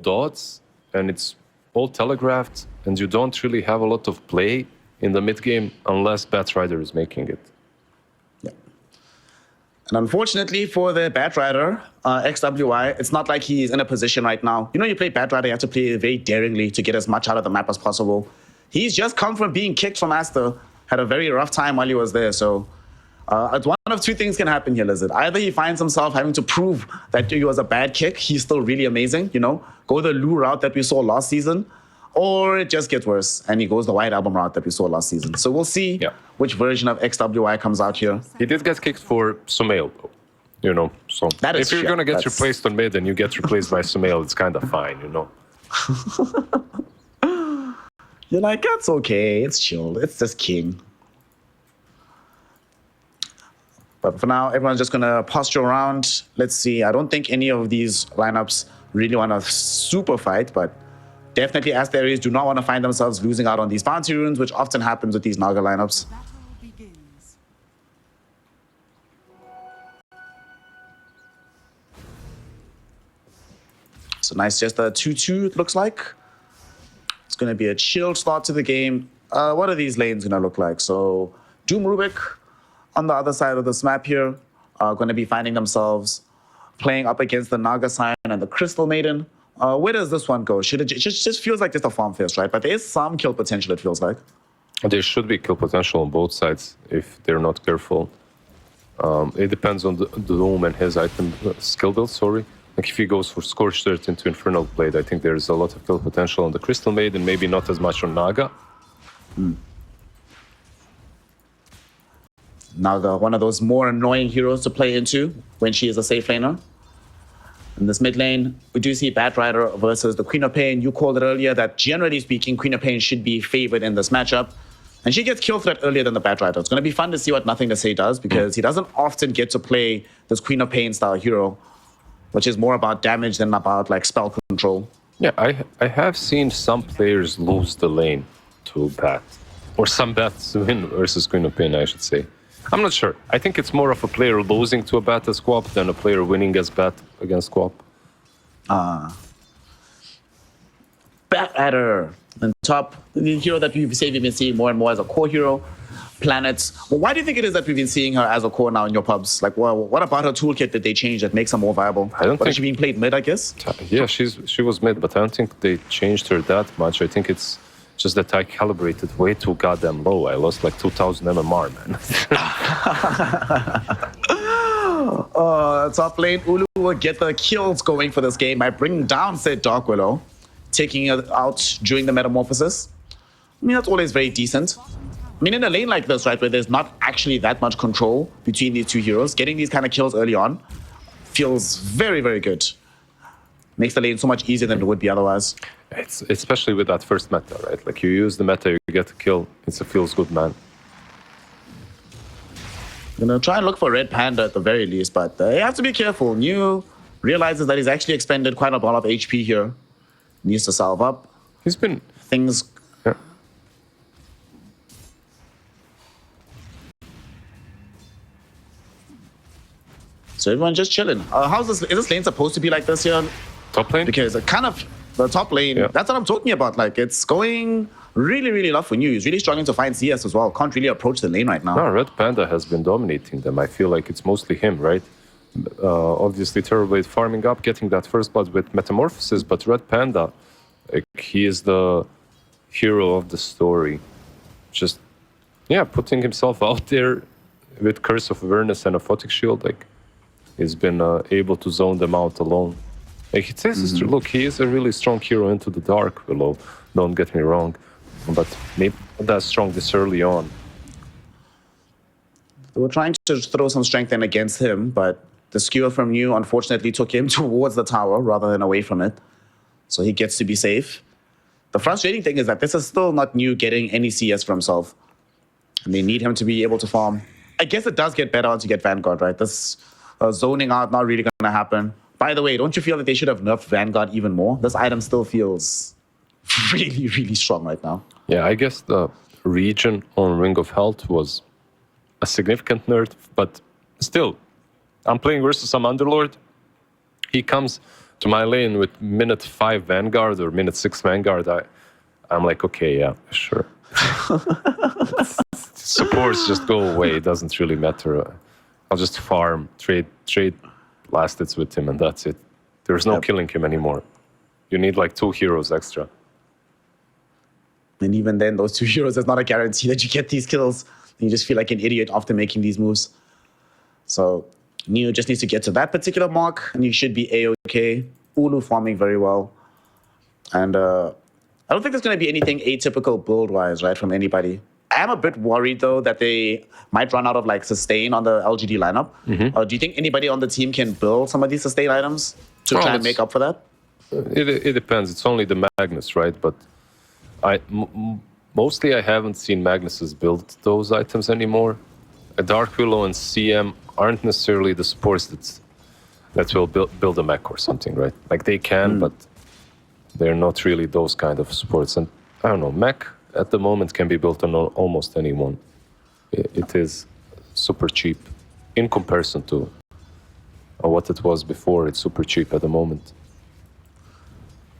dots, and it's all telegraphed, and you don't really have a lot of play in the mid game unless Batrider is making it. Yeah. And unfortunately for the Batrider, XWI, it's not like he's in a position right now. You know, you play Batrider, you have to play very daringly to get as much out of the map as possible. He's just come from being kicked from Aster, had a very rough time while he was there, so it's one of two things can happen here, Lizard. Either he finds himself having to prove that he was a bad kick, he's still really amazing, you know, go the Lou route that we saw last season, or it just gets worse and he goes the White Album route that we saw last season. So we'll see which version of XWI comes out here. He did get kicked for Sumail, though, you know, so if you're going to get replaced on mid and you get replaced by Sumail, it's kind of fine, you know. You're like, that's okay, it's chill, it's just king. But for now, everyone's just going to posture around. Let's see. I don't think any of these lineups really want to super fight, but definitely Aster.Aries do not want to find themselves losing out on these bounty runes, which often happens with these Naga lineups. So nice, just a 2-2, it looks like. It's going to be a chilled start to the game. What are these lanes going to look like? So Doom Rubik on the other side of this map here are going to be finding themselves playing up against the Naga Sign and the Crystal Maiden. Where does this one go? Should it just feels like just a farm fest, right? But there is some kill potential, it feels like. There should be kill potential on both sides if they're not careful. It depends on the Doom and his item skill build, sorry. Like if he goes for Scorched Earth into Infernal Blade, I think there's a lot of kill potential on the Crystal Maiden, maybe not as much on Naga. Naga, one of those more annoying heroes to play into when she is a safe laner. In this mid lane, we do see Batrider versus the Queen of Pain. You called it earlier that generally speaking, Queen of Pain should be favored in this matchup. And she gets kill threat earlier than the Batrider. It's going to be fun to see what Nothing to Say does because he doesn't often get to play this Queen of Pain style hero, which is more about damage than about like spell control. Yeah, I have seen some players lose the lane to Bat. Or some Bats win versus Queen of Pain, I should say. I'm not sure. I think it's more of a player losing to a Bat as Quap than a player winning as Bat against Quap. Batrider on top, the hero that we've been seeing more and more as a core hero. Planets. Well, why do you think it is that we've been seeing her as a core now in your pubs? Like, well, what about her toolkit did they change that makes her more viable? I don't think... Is she being played mid, I guess? Yeah, she was mid, but I don't think they changed her that much. I think it's just that I calibrated way too goddamn low. I lost like 2,000 MMR, man. Top lane, Ulu will get the kills going for this game by bringing down said Dark Willow, taking it out during the Metamorphosis. I mean, that's always very decent. I mean, in a lane like this, right, where there's not actually that much control between these two heroes, getting these kind of kills early on feels very, very good. Makes the lane so much easier than it would be otherwise. It's especially with that first meta, right? Like you use the meta, you get a kill. It's a feels good, man. I'm gonna try and look for Red Panda at the very least, but you have to be careful. New realizes that he's actually expended quite a lot of HP here. Needs to salve up. He's been... Things... Yeah. So everyone just chilling. How's this? Is this lane supposed to be like this here? Top lane? Because it kind of... The top lane, that's what I'm talking about. Like, it's going really, really rough for New. He's really struggling to find CS as well. Can't really approach the lane right now. No, Red Panda has been dominating them. I feel like it's mostly him, right? Obviously, Terrorblade farming up, getting that first blood with Metamorphosis, but Red Panda, like, he is the hero of the story. Just, yeah, putting himself out there with Curse of Awareness and a Photic Shield, like, he's been able to zone them out alone. Like, it says, look, he is a really strong hero into the dark, Willow. Don't get me wrong. But maybe not that strong this early on. They were trying to throw some strength in against him, but the skewer from New unfortunately took him towards the tower rather than away from it. So he gets to be safe. The frustrating thing is that this is still not New getting any CS for himself. And they need him to be able to farm. I guess it does get better once you get Vanguard, right? This zoning out not really going to happen. By the way, don't you feel that they should have nerfed Vanguard even more? This item still feels really, really strong right now. Yeah, I guess the region on Ring of Health was a significant nerf, but still, I'm playing versus some Underlord. He comes to my lane with minute 5 Vanguard or minute 6 Vanguard, I'm like, okay, yeah, sure. Supports just go away. It doesn't really matter. I'll just farm, trade last hits with him, and that's it. There's no killing him anymore. You need like 2 heroes extra. And even then, those 2 heroes, it's not a guarantee that you get these kills. You just feel like an idiot after making these moves. So Neo just needs to get to that particular mark, and you should be A-OK. Ulu farming very well. And I don't think there's going to be anything atypical build-wise, right, from anybody. I am a bit worried, though, that they might run out of like sustain on the LGD lineup. Do you think anybody on the team can build some of these sustain items to try and make up for that? It depends. It's only the Magnus, right? But mostly I haven't seen Magnuses build those items anymore. A Dark Willow and CM aren't necessarily the supports that will build a mech or something, right? Like they can, but they're not really those kind of supports. And I don't know, mech at the moment can be built on almost anyone. It is super cheap in comparison to what it was before. It's super cheap at the moment.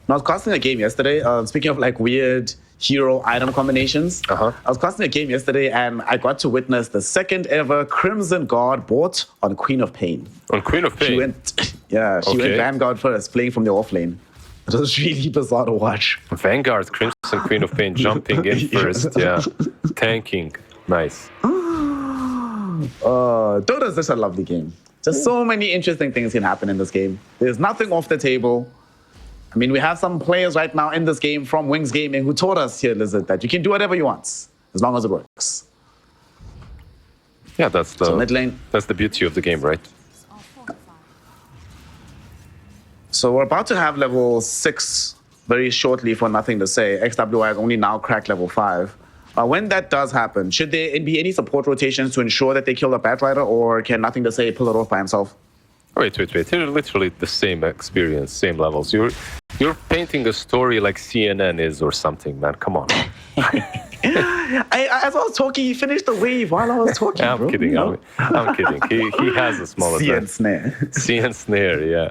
I was casting a game yesterday. Speaking of like weird hero item combinations, I was casting a game yesterday and I got to witness the second ever Crimson Guard bought on Queen of Pain. On Queen of Pain? She went Vanguard first, playing from the offlane. It was really bizarre to watch. Vanguard, Crimson, Queen of Pain jumping in first, yeah. Tanking, nice. Dota's just a lovely game. Just so many interesting things can happen in this game. There's nothing off the table. I mean, we have some players right now in this game from Wings Gaming who told us here, Lizard, that you can do whatever you want, as long as it works. Yeah, that's the mid lane. That's the beauty of the game, right? So we're about to have level 6 very shortly for Nothing to Say. XWI has only now cracked level 5. When that does happen, should there be any support rotations to ensure that they kill the Batrider, or can Nothing to Say pull it off by himself? Wait. They're literally the same experience, same levels. You're painting a story like CNN is or something, man. Come on. As I was talking, he finished the wave while I was talking. I'm kidding. You know? I'm kidding. He has a small CN snare. CN snare, yeah.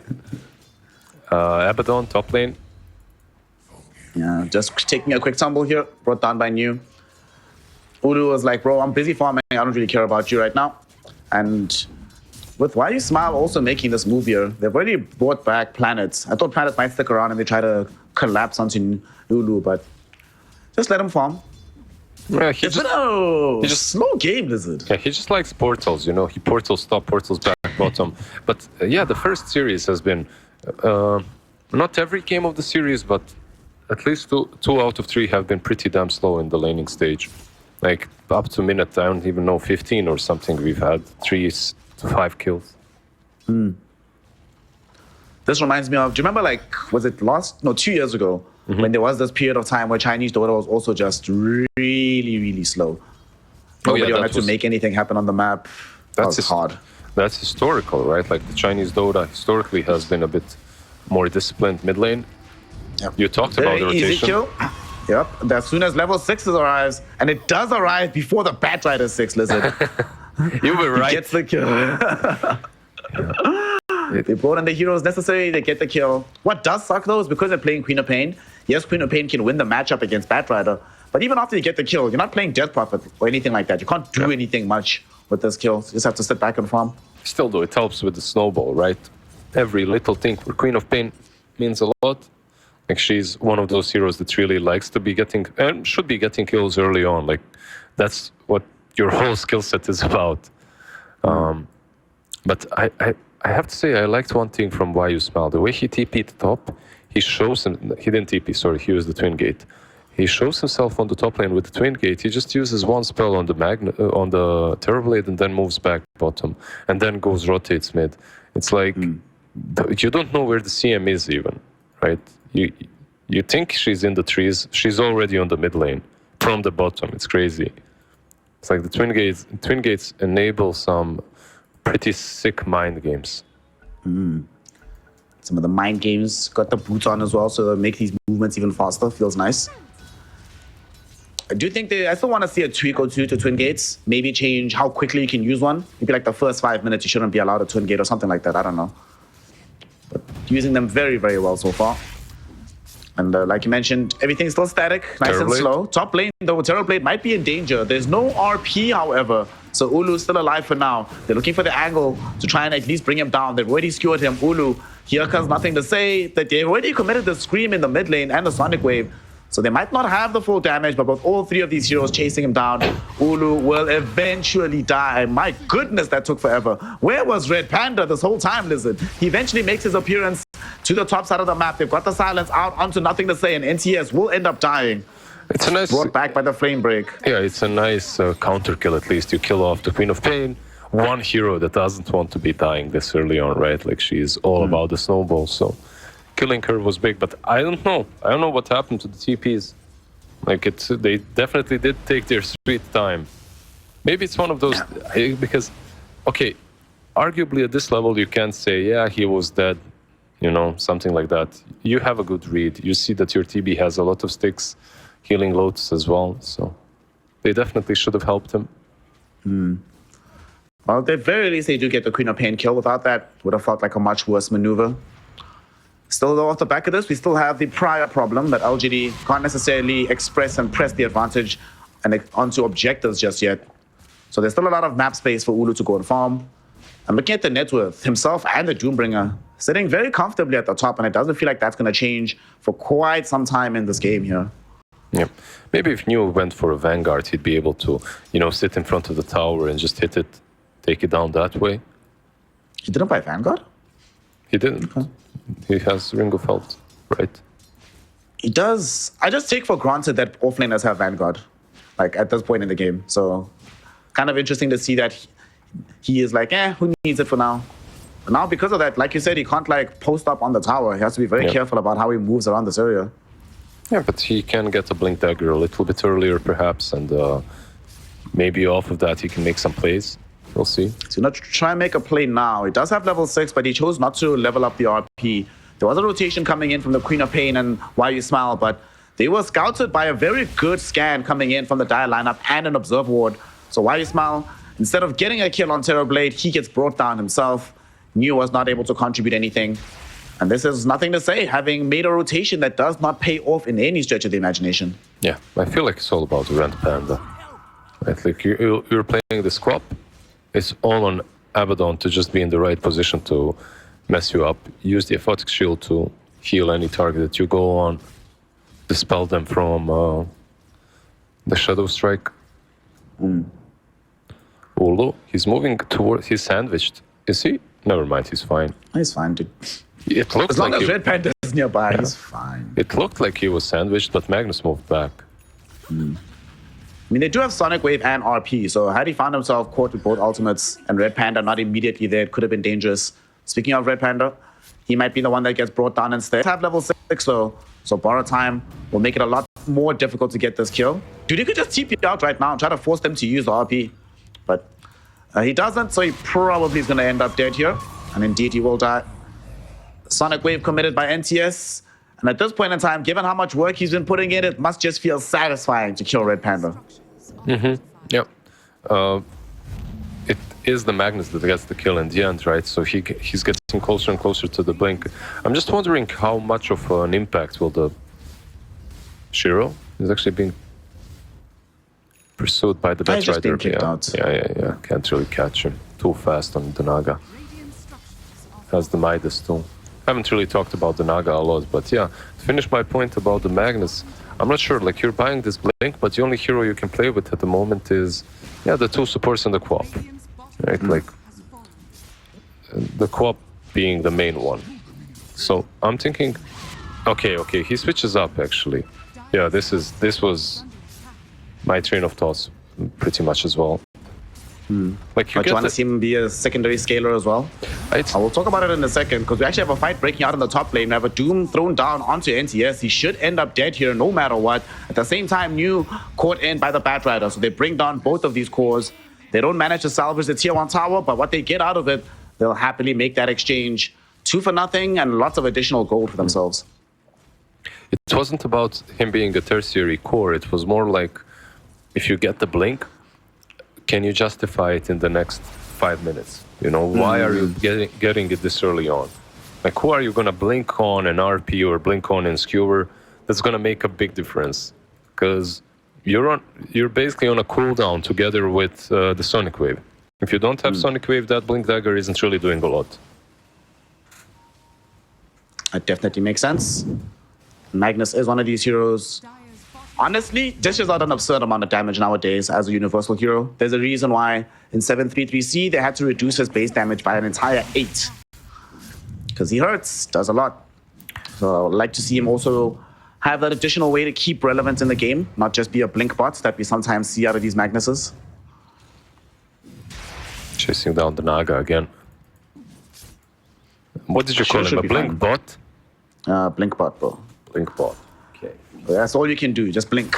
Abaddon, top lane. Yeah, just taking a quick tumble here. Brought down by New. Ulu was like, bro, I'm busy farming. I don't really care about you right now. And with Why You Smile also making this move here, they've already brought back Planets. I thought Planets might stick around and they try to collapse onto Ulu, but just let him farm. Yeah, it's been a slow game, Lizard. Yeah, he just likes portals, you know. He portals top, portals back, bottom. But yeah, the first series has been not every game of the series, but at least two out of 3 have been pretty damn slow in the laning stage. Like up to minute, I don't even know, 15 or something, we've had 3 to 5 kills. This reminds me of, do you remember, like, was it 2 years ago, when there was this period of time where Chinese Dota was also just really, really slow? Nobody wanted to make anything happen on the map. That's hard. That's historical, right? Like the Chinese Dota historically has been a bit more disciplined mid lane. Yep. You talked about the rotation. Easy kill. Yep. As soon as level 6 arrives, and it does arrive before the Batrider 6, Lizard. You were right. He gets the kill. They brought in the heroes necessary, they get the kill. What does suck, though, is because they're playing Queen of Pain. Yes, Queen of Pain can win the matchup against Batrider, but even after you get the kill, you're not playing Death Prophet or anything like that. You can't do anything much with this kill. You just have to sit back and farm. Still, though, it helps with the snowball, right? Every little thing for Queen of Pain means a lot. Like, she's one of those heroes that really likes to be getting, and should be getting kills early on. Like, that's what your whole skill set is about. But I have to say, I liked one thing from Why You Smile. The way he TP'd top, he shows him, he didn't TP, sorry, he used the Twin Gate. He shows himself on the top lane with the Twin Gate. He just uses one spell on the Terrorblade and then moves back bottom, and then goes rotates mid. It's like you don't know where the CM is even, right? You think she's in the trees, she's already on the mid lane from the bottom. It's crazy. It's like the Twin Gates enable some pretty sick mind games. Some of the mind games got the boots on as well, so they make these movements even faster. Feels nice. I do think I still want to see a tweak or two to Twin Gates. Maybe change how quickly you can use one. Maybe like the first 5 minutes, you shouldn't be allowed a Twin Gate or something like that. I don't know. But using them very, very well so far. And like you mentioned, everything's still static, nice and slow. Top lane, though, Terrorblade might be in danger. There's no RP, however, so Ulu's still alive for now. They're looking for the angle to try and at least bring him down. They've already skewered him. Ulu, here comes nothing to say. That they've already committed the Scream in the mid lane and the Sonic Wave. So they might not have the full damage, but with all three of these heroes chasing him down, Ulu will eventually die. My goodness, that took forever. Where was Red Panda this whole time, Lizard? He eventually makes his appearance to the top side of the map. They've got the silence out onto nothing to say, and NTS will end up dying. It's a nice... Brought back by the flame break. Yeah, it's a nice counter kill at least. You kill off the Queen of Pain, one hero that doesn't want to be dying this early on, right? Like, she's all about the snowball, so... Killing her was big, but I don't know. I don't know what happened to the TPs. Like, they definitely did take their sweet time. Maybe it's one of those, because, okay, arguably at this level you can't say, yeah, he was dead, you know, something like that. You have a good read. You see that your TB has a lot of sticks, healing loads as well, so they definitely should have helped him. Well, at the very least, they do get the Queen of Pain kill. Without that, would have felt like a much worse maneuver. Still, though, off the back of this, we still have the prior problem that LGD can't necessarily express and press the advantage and onto objectives just yet. So there's still a lot of map space for Ulu to go and farm. I'm looking at the net worth, himself and the Doombringer, sitting very comfortably at the top, and it doesn't feel like that's going to change for quite some time in this game here. Yeah, maybe if Neo went for a Vanguard, he'd be able to, you know, sit in front of the tower and just hit it, take it down that way. He didn't buy Vanguard? He didn't. Okay. He has Ring of Health, right? He does. I just take for granted that offlaners have Vanguard, like at this point in the game. So kind of interesting to see that he is like, who needs it for now? But now because of that, like you said, he can't like post up on the tower. He has to be very careful about how he moves around this area. Yeah, but he can get a Blink Dagger a little bit earlier perhaps, and maybe off of that he can make some plays. We'll see. So not try and make a play now. He does have level 6, but he chose not to level up the RP. There was a rotation coming in from the Queen of Pain and Why You Smile, but they were scouted by a very good scan coming in from the Dire lineup and an Observe Ward. So Why You Smile, instead of getting a kill on Terrorblade, he gets brought down himself. Neo was not able to contribute anything. And this is nothing to say, having made a rotation that does not pay off in any stretch of the imagination. Yeah, I feel like it's all about Red Panda. Right? Like you're playing the squad. It's all on Abaddon to just be in the right position to mess you up. Use the Aphotic Shield to heal any target that you go on. Dispel them from the Shadow Strike. Ulu, he's moving toward... He's sandwiched. Is he? Never mind, he's fine. He's fine, dude. It looked as long like as Red Panda is nearby, he's fine. It looked like he was sandwiched, but Magnus moved back. I mean, they do have Sonic Wave and RP, so had he found himself caught with both ultimates and Red Panda not immediately there, it could have been dangerous. Speaking of Red Panda, he might be the one that gets brought down instead. Have level 6 though, so borrow time will make it a lot more difficult to get this kill. Dude, he could just TP out right now and try to force them to use the RP. But he doesn't, so he probably is going to end up dead here. And indeed, he will die. Sonic Wave committed by NTS. And at this point in time, given how much work he's been putting in, it must just feel satisfying to kill Red Panda. Yeah. It is the Magnus that gets the kill in the end, right? So he's getting closer and closer to the blink. I'm just wondering how much of an impact will the Shiro is actually being pursued by the Bat Rider. Yeah. Can't really catch him. Too fast on the Naga. Has the Midas too. Haven't really talked about the Naga a lot, but yeah, to finish my point about the Magnus, I'm not sure, like you're buying this blink, but the only hero you can play with at the moment is, the two supports and the co-op, right? Like, the co-op being the main one. So I'm thinking, okay, he switches up actually. Yeah, this was my train of thoughts pretty much as well. Like you want to see him be a secondary scaler as well? I will talk about it in a second, because we actually have a fight breaking out in the top lane. We have a Doom thrown down onto NTS. He should end up dead here no matter what. At the same time, New caught in by the Bat Rider. So they bring down both of these cores. They don't manage to salvage the tier 1 tower, but what they get out of it, they'll happily make that exchange 2 for nothing and lots of additional gold for themselves. It wasn't about him being a tertiary core. It was more like, if you get the blink, can you justify it in the next 5 minutes? You know, why are you getting it this early on? Like, who are you going to blink on in RP or blink on in Skewer? That's going to make a big difference. Because you're basically on a cooldown together with the Sonic Wave. If you don't have Sonic Wave, that Blink Dagger isn't really doing a lot. That definitely makes sense. Magnus is one of these heroes. Honestly, dishes out an absurd amount of damage nowadays as a universal hero. There's a reason why in 733C they had to reduce his base damage by an entire 8. Because he hurts, does a lot. So I'd like to see him also have that additional way to keep relevance in the game, not just be a blink bot that we sometimes see out of these Magnuses. Chasing down the Naga again. What did you call him? A blink bot? Blink bot, bro. Blink bot. Okay. But that's all you can do, just blink.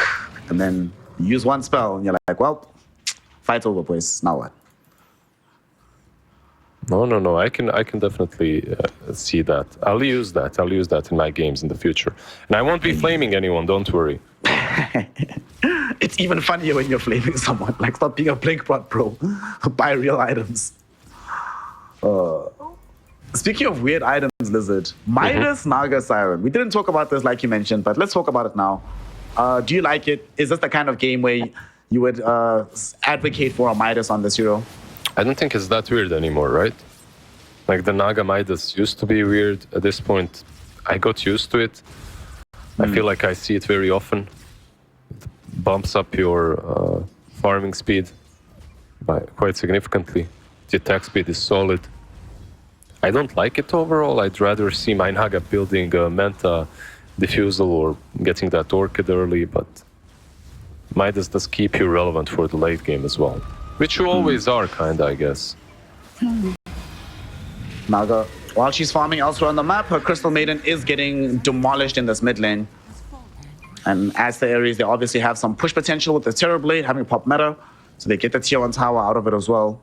And then you use one spell and you're like, well, fight's over, boys. Now what? No. I can definitely see that. I'll use that in my games in the future. And I won't be flaming anyone, don't worry. It's even funnier when you're flaming someone. Like, stop being a blink bot, bro. Buy real items. Speaking of weird items, Lizard, Midas Naga Siren. We didn't talk about this like you mentioned, but let's talk about it now. Do you like it? Is this the kind of game where you would advocate for a Midas on this hero? I don't think it's that weird anymore, right? Like the Naga Midas used to be weird. At this point, I got used to it. I feel like I see it very often. It bumps up your farming speed by quite significantly. The attack speed is solid. I don't like it overall. I'd rather see my Naga building a Manta Diffusal or getting that Orchid early, but Midas does keep you relevant for the late game as well. Which you always are, kinda, I guess. Naga, while she's farming elsewhere on the map, her Crystal Maiden is getting demolished in this mid lane. And Aster.Aries, they obviously have some push potential with the Terror Blade, having pop meta, so they get the tier 1 tower out of it as well.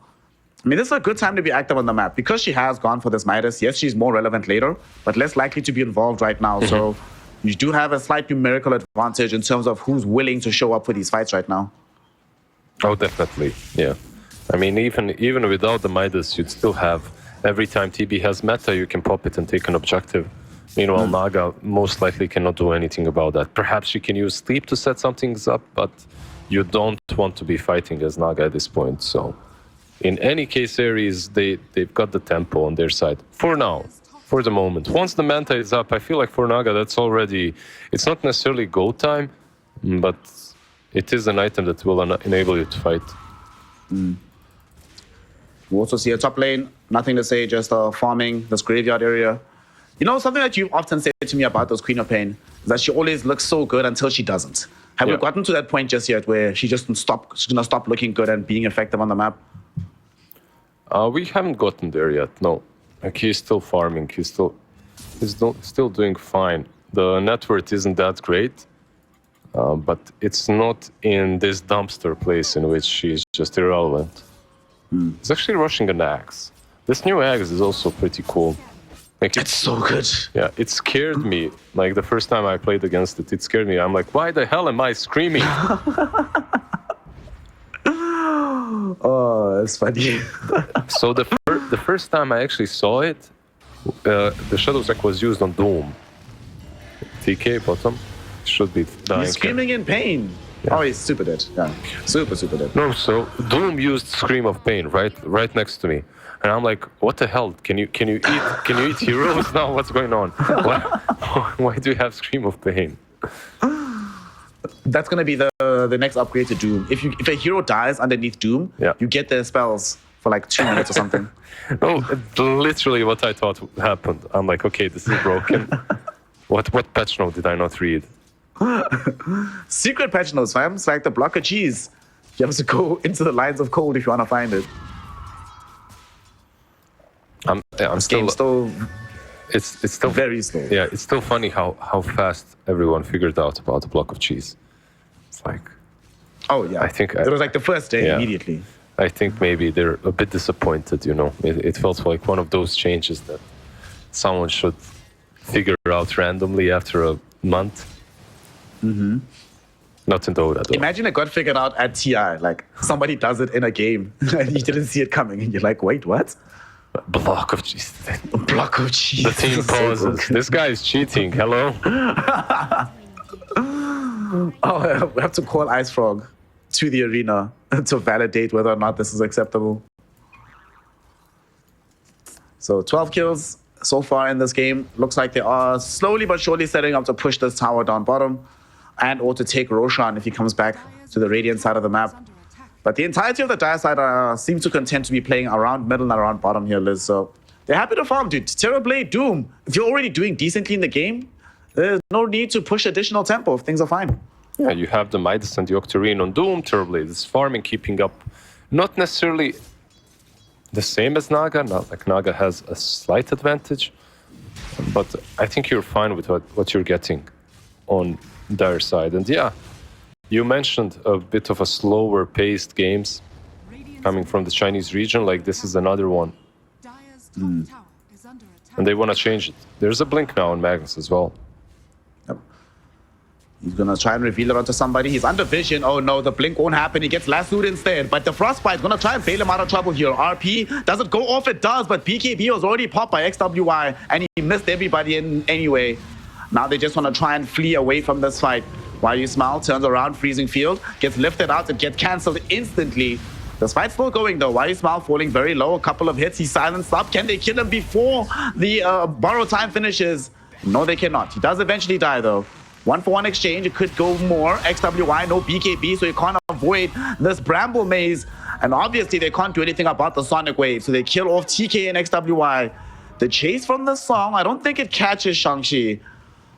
I mean, this is a good time to be active on the map. Because she has gone for this Midas, yes, she's more relevant later, but less likely to be involved right now. So you do have a slight numerical advantage in terms of who's willing to show up for these fights right now. Oh, definitely, yeah. I mean, even without the Midas, you'd still have, every time TB has meta, you can pop it and take an objective. Meanwhile, Naga most likely cannot do anything about that. Perhaps she can use sleep to set some things up, but you don't want to be fighting as Naga at this point. So, in any case, Aries, they've got the tempo on their side. For now, for the moment. Once the Manta is up, I feel like for Naga, that's already, it's not necessarily go time, but it is an item that will enable you to fight. We also see a top lane, nothing to say, just farming this graveyard area. You know, something that you've often said to me about this Queen of Pain is that she always looks so good until she doesn't. Have we gotten to that point just yet where she's gonna stop looking good and being effective on the map? We haven't gotten there yet, no. Like, he's still farming, he's still doing fine. The net worth isn't that great, but it's not in this dumpster place in which she's just irrelevant. He's actually rushing an axe. This new axe is also pretty cool. Like, It's so good. Yeah, it scared me. Like, the first time I played against it, it scared me. I'm like, why the hell am I screaming? Oh, that's funny. So the first time I actually saw it, the Shadow Sack was used on Doom. TK bottom should be dying. He's screaming in pain. Yeah. Oh, he's super dead. Yeah, super dead. No, so Doom used Scream of Pain right next to me, and I'm like, what the hell? Can you eat heroes now? What's going on? Why do you have Scream of Pain? That's gonna be the next upgrade to Doom. If a hero dies underneath Doom, you get their spells for like 2 minutes or something. No, literally what I thought happened. I'm like, okay, this is broken. What patch note did I not read? Secret patch notes, fam. It's like the block of cheese. You have to go into the lines of code if you want to find it. I'm still. It's still very slow. Yeah, it's still funny how fast everyone figured out about the block of cheese. It's like, oh yeah, I think it was like the first day immediately. I think maybe they're a bit disappointed. You know, it felt like one of those changes that someone should figure out randomly after a month. Not in Dota, though. Imagine it got figured out at TI. Like, somebody does it in a game and you didn't see it coming, and you're like, wait, what? Block of cheese. Block of cheese. The team pauses. This guy is cheating. Hello? Oh, we have to call Ice Frog to the arena to validate whether or not this is acceptable. So 12 kills so far in this game. Looks like they are slowly but surely setting up to push this tower down bottom and or to take Roshan if he comes back to the Radiant side of the map. But the entirety of the Dire side seems to content to be playing around middle and around bottom here, Liz. So they're happy to farm, dude. Terrorblade, Doom. If you're already doing decently in the game, there's no need to push additional tempo if things are fine. Yeah, you have the Midas and the Octarine on Doom. Terrorblade is farming, keeping up. Not necessarily the same as Naga. Not like Naga has a slight advantage. But I think you're fine with what you're getting on their side. And yeah, you mentioned a bit of a slower paced games coming from the Chinese region. Like this is another one. And they want to change it. There's a blink now on Magnus as well. Yep. He's going to try and reveal it onto somebody. He's under vision. Oh no, the blink won't happen. He gets lassoed instead. But the Frostbite's going to try and bail him out of trouble here. RP, does it go off? It does. But BKB was already popped by XWI. And he missed everybody in anyway. Now they just want to try and flee away from this fight. While you smile, turns around, freezing field, gets lifted out and gets cancelled instantly. This fight's still going though. Why is Smile falling very low? A couple of hits. He's silenced up. Can they kill him before the borrow time finishes? No, they cannot. He does eventually die though. 1-for-1 exchange. It could go more. XWI, no BKB, so you can't avoid this Bramble Maze. And obviously they can't do anything about the Sonic Wave, so they kill off TK and XWI. The chase from the song, I don't think it catches Shang-Chi.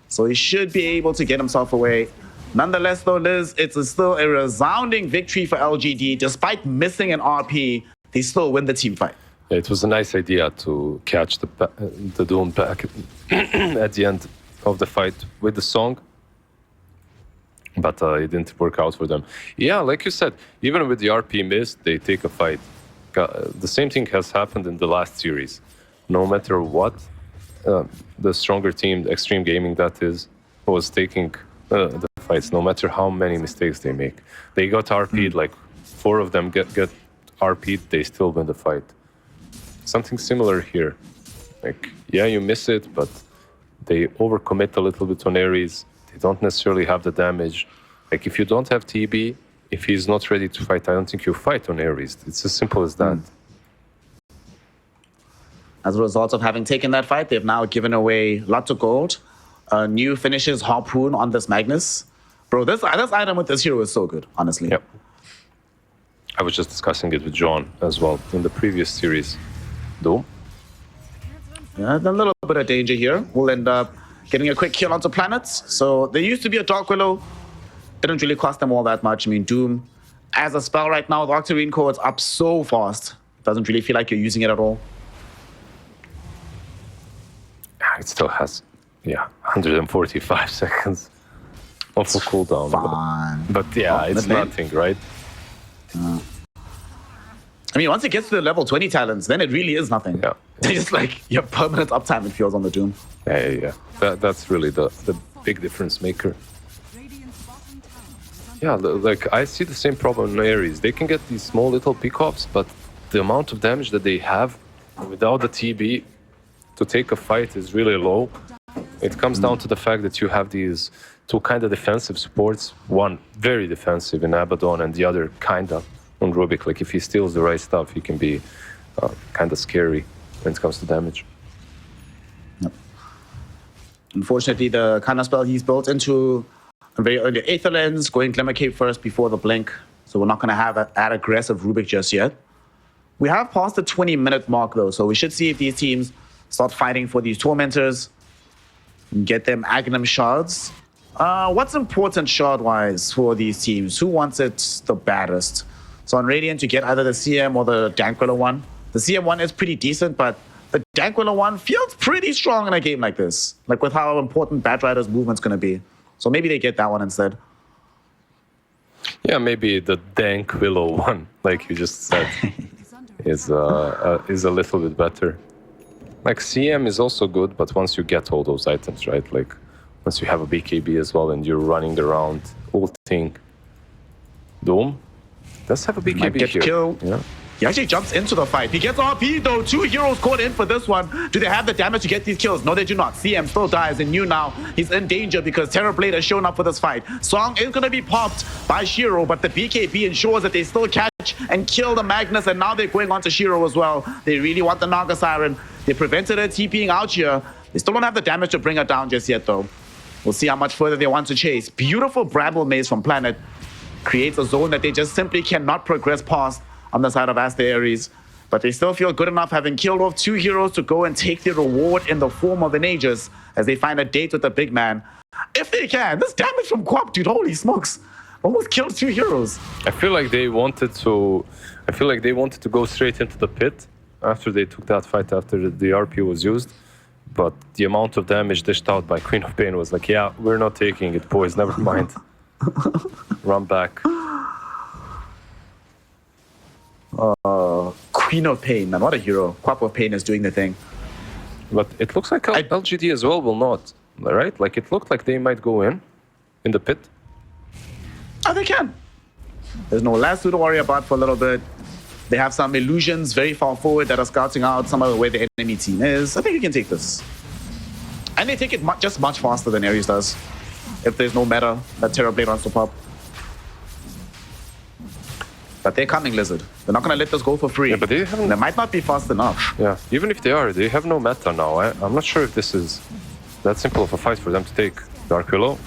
So he should be able to get himself away. Nonetheless, though, Liz, it's still a resounding victory for LGD. Despite missing an RP, they still win the team fight. Yeah, it was a nice idea to catch the Doom back at the end of the fight with the song. But it didn't work out for them. Yeah, like you said, even with the RP miss, they take a fight. The same thing has happened in the last series. No matter what, the stronger team, Xtreme Gaming that is, was taking the fights, no matter how many mistakes they make. They got RP'd, like 4 of them get RP'd, they still win the fight. Something similar here. Like, yeah, you miss it, but they overcommit a little bit on Aries. They don't necessarily have the damage. Like, if you don't have TB, if he's not ready to fight, I don't think you fight on Aries. It's as simple as that. As a result of having taken that fight, they've now given away lots of gold. New finishes Harpoon on this Magnus. Bro, this item with this hero is so good, honestly. Yep. I was just discussing it with John as well in the previous series. Doom? Yeah, a little bit of danger here. We'll end up getting a quick kill onto planets. So there used to be a Dark Willow. Didn't really cost them all that much. I mean, Doom, as a spell right now, the Octarine core is up so fast. Doesn't really feel like you're using it at all. It still has, 145 seconds of a cooldown. Fine. But yeah, it's nothing, right? I mean, once it gets to the level 20 talents, then it really is nothing. Yeah. They just like, you have permanent uptime, it feels, on the Doom. Yeah. That's really the big difference maker. Yeah, like I see the same problem in Aries. They can get these small little pickoffs, but the amount of damage that they have without the TB to take a fight is really low. It comes down to the fact that you have these 2 kind of defensive supports. One very defensive in Abaddon, and the other kind of on Rubik. Like if he steals the right stuff, he can be kind of scary when it comes to damage. Yep. Unfortunately, the kind of spell he's built into a very early Aether Lens, going Glimmer Cape first before the Blink. So we're not going to have that aggressive Rubik just yet. We have passed the 20-minute mark, though, so we should see if these teams start fighting for these Tormentors and get them Aghanim Shards. What's important shard-wise for these teams? Who wants it the baddest? So on Radiant, you get either the CM or the Dankwiller one. The CM one is pretty decent, but the Dankwiller one feels pretty strong in a game like this, like with how important Batrider's movement's going to be. So maybe they get that one instead. Yeah, maybe the Dank Willow one, like you just said, is a little bit better. Like CM is also good, but once you get all those items, right? Like once you have a BKB as well and you're running around ulting. Doom does have a BKB Might get here. killed. Yeah. He actually jumps into the fight. He gets RP though. 2 heroes caught in for this one. Do they have the damage to get these kills? No, they do not. CM still dies, and New now, he's in danger because Terrorblade has shown up for this fight. Song is going to be popped by Shiro, but the BKB ensures that they still catch and kill the Magnus, and now they're going on to Shiro as well. They really want the Naga Siren. They prevented her TPing out here. They still don't have the damage to bring her down just yet though. We'll see how much further they want to chase. Beautiful Bramble Maze from Planet creates a zone that they just simply cannot progress past on the side of Aster.Aries. But they still feel good enough having killed off 2 heroes to go and take the reward in the form of an Aegis as they find a date with the big man. If they can. This damage from Quap, dude, holy smokes. Almost killed 2 heroes. I feel like they wanted to go straight into the pit after they took that fight after the RP was used. But the amount of damage dished out by Queen of Pain was like, yeah, we're not taking it, boys, never mind. Run back. Queen of Pain, man, what a hero. Quap of Pain is doing the thing. But it looks like LGD as well will not, right? Like, it looked like they might go in the pit. Oh, they can. There's no Lasso to worry about for a little bit. They have some illusions very far forward that are scouting out some of where the enemy team is. I think you can take this. And they take it just much faster than Aries does. If there's no meta that Terrorblade wants to pop. But they're coming, Lizard. They're not going to let this go for free. Yeah, but they might not be fast enough. Yeah, even if they are, they have no meta now. I'm not sure if this is that simple of a fight for them to take. Dark Willow.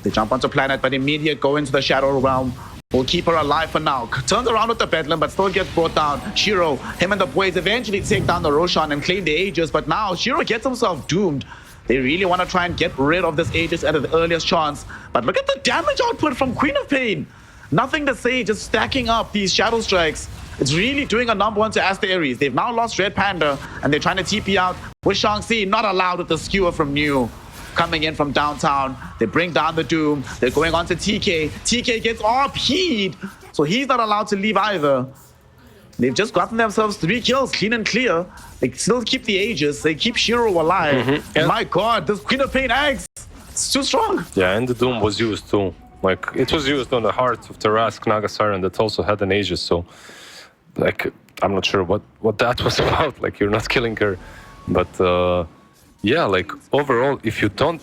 They jump onto Planet, but immediate go into the Shadow Realm. Will keep her alive for now. Turns around with the Bedlam, but still gets brought down. Shiro, him and the boys eventually take down the Roshan and claim the Aegis, but now Shiro gets himself doomed. They really want to try and get rid of this Aegis at the earliest chance. But look at the damage output from Queen of Pain. Nothing to say, just stacking up these Shadow Strikes. It's really doing a number 1 to Aster.Aries. They've now lost Red Panda, and they're trying to TP out with Shang-Chi, not allowed with the skewer from New. Coming in from downtown, they bring down the Doom. They're going on to TK. TK gets RP'd, so he's not allowed to leave either. They've just gotten themselves 3 kills, clean and clear. They still keep the Aegis. They keep Shiro alive. And my God, this Queen of Pain axe, it's too strong. Yeah, and the Doom was used too. Like, it was used on the heart of Tarask Naga Siren that also had an Aegis, so like, I'm not sure what that was about. Like, you're not killing her, but yeah, like, overall, if you don't,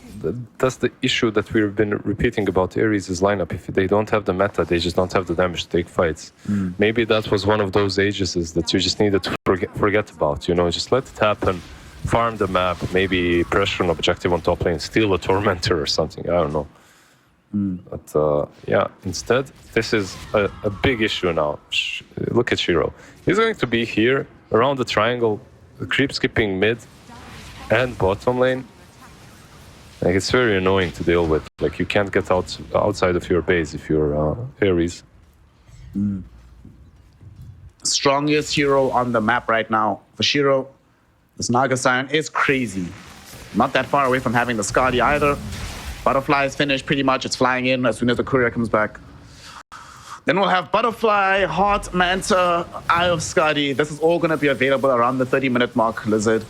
that's the issue that we've been repeating about Aries' lineup. If they don't have the meta, they just don't have the damage to take fights. Maybe that was one of those Aegises that you just needed to forget about, you know, just let it happen, farm the map, maybe pressure an objective on top lane, steal a Tormentor or something, I don't know. But yeah, instead, this is a big issue now. Look at Shiro. He's going to be here, around the triangle, creep skipping mid, and bottom lane. Like, it's very annoying to deal with. Like, you can't get outside of your base if you're Aries. Strongest hero on the map right now. For Shiro, this Naga Siren is crazy. Not that far away from having the Skadi either. Butterfly is finished pretty much. It's flying in as soon as the courier comes back. Then we'll have Butterfly, Heart, Manta, Eye of Skadi. This is all going to be available around the 30-minute mark, Lizard.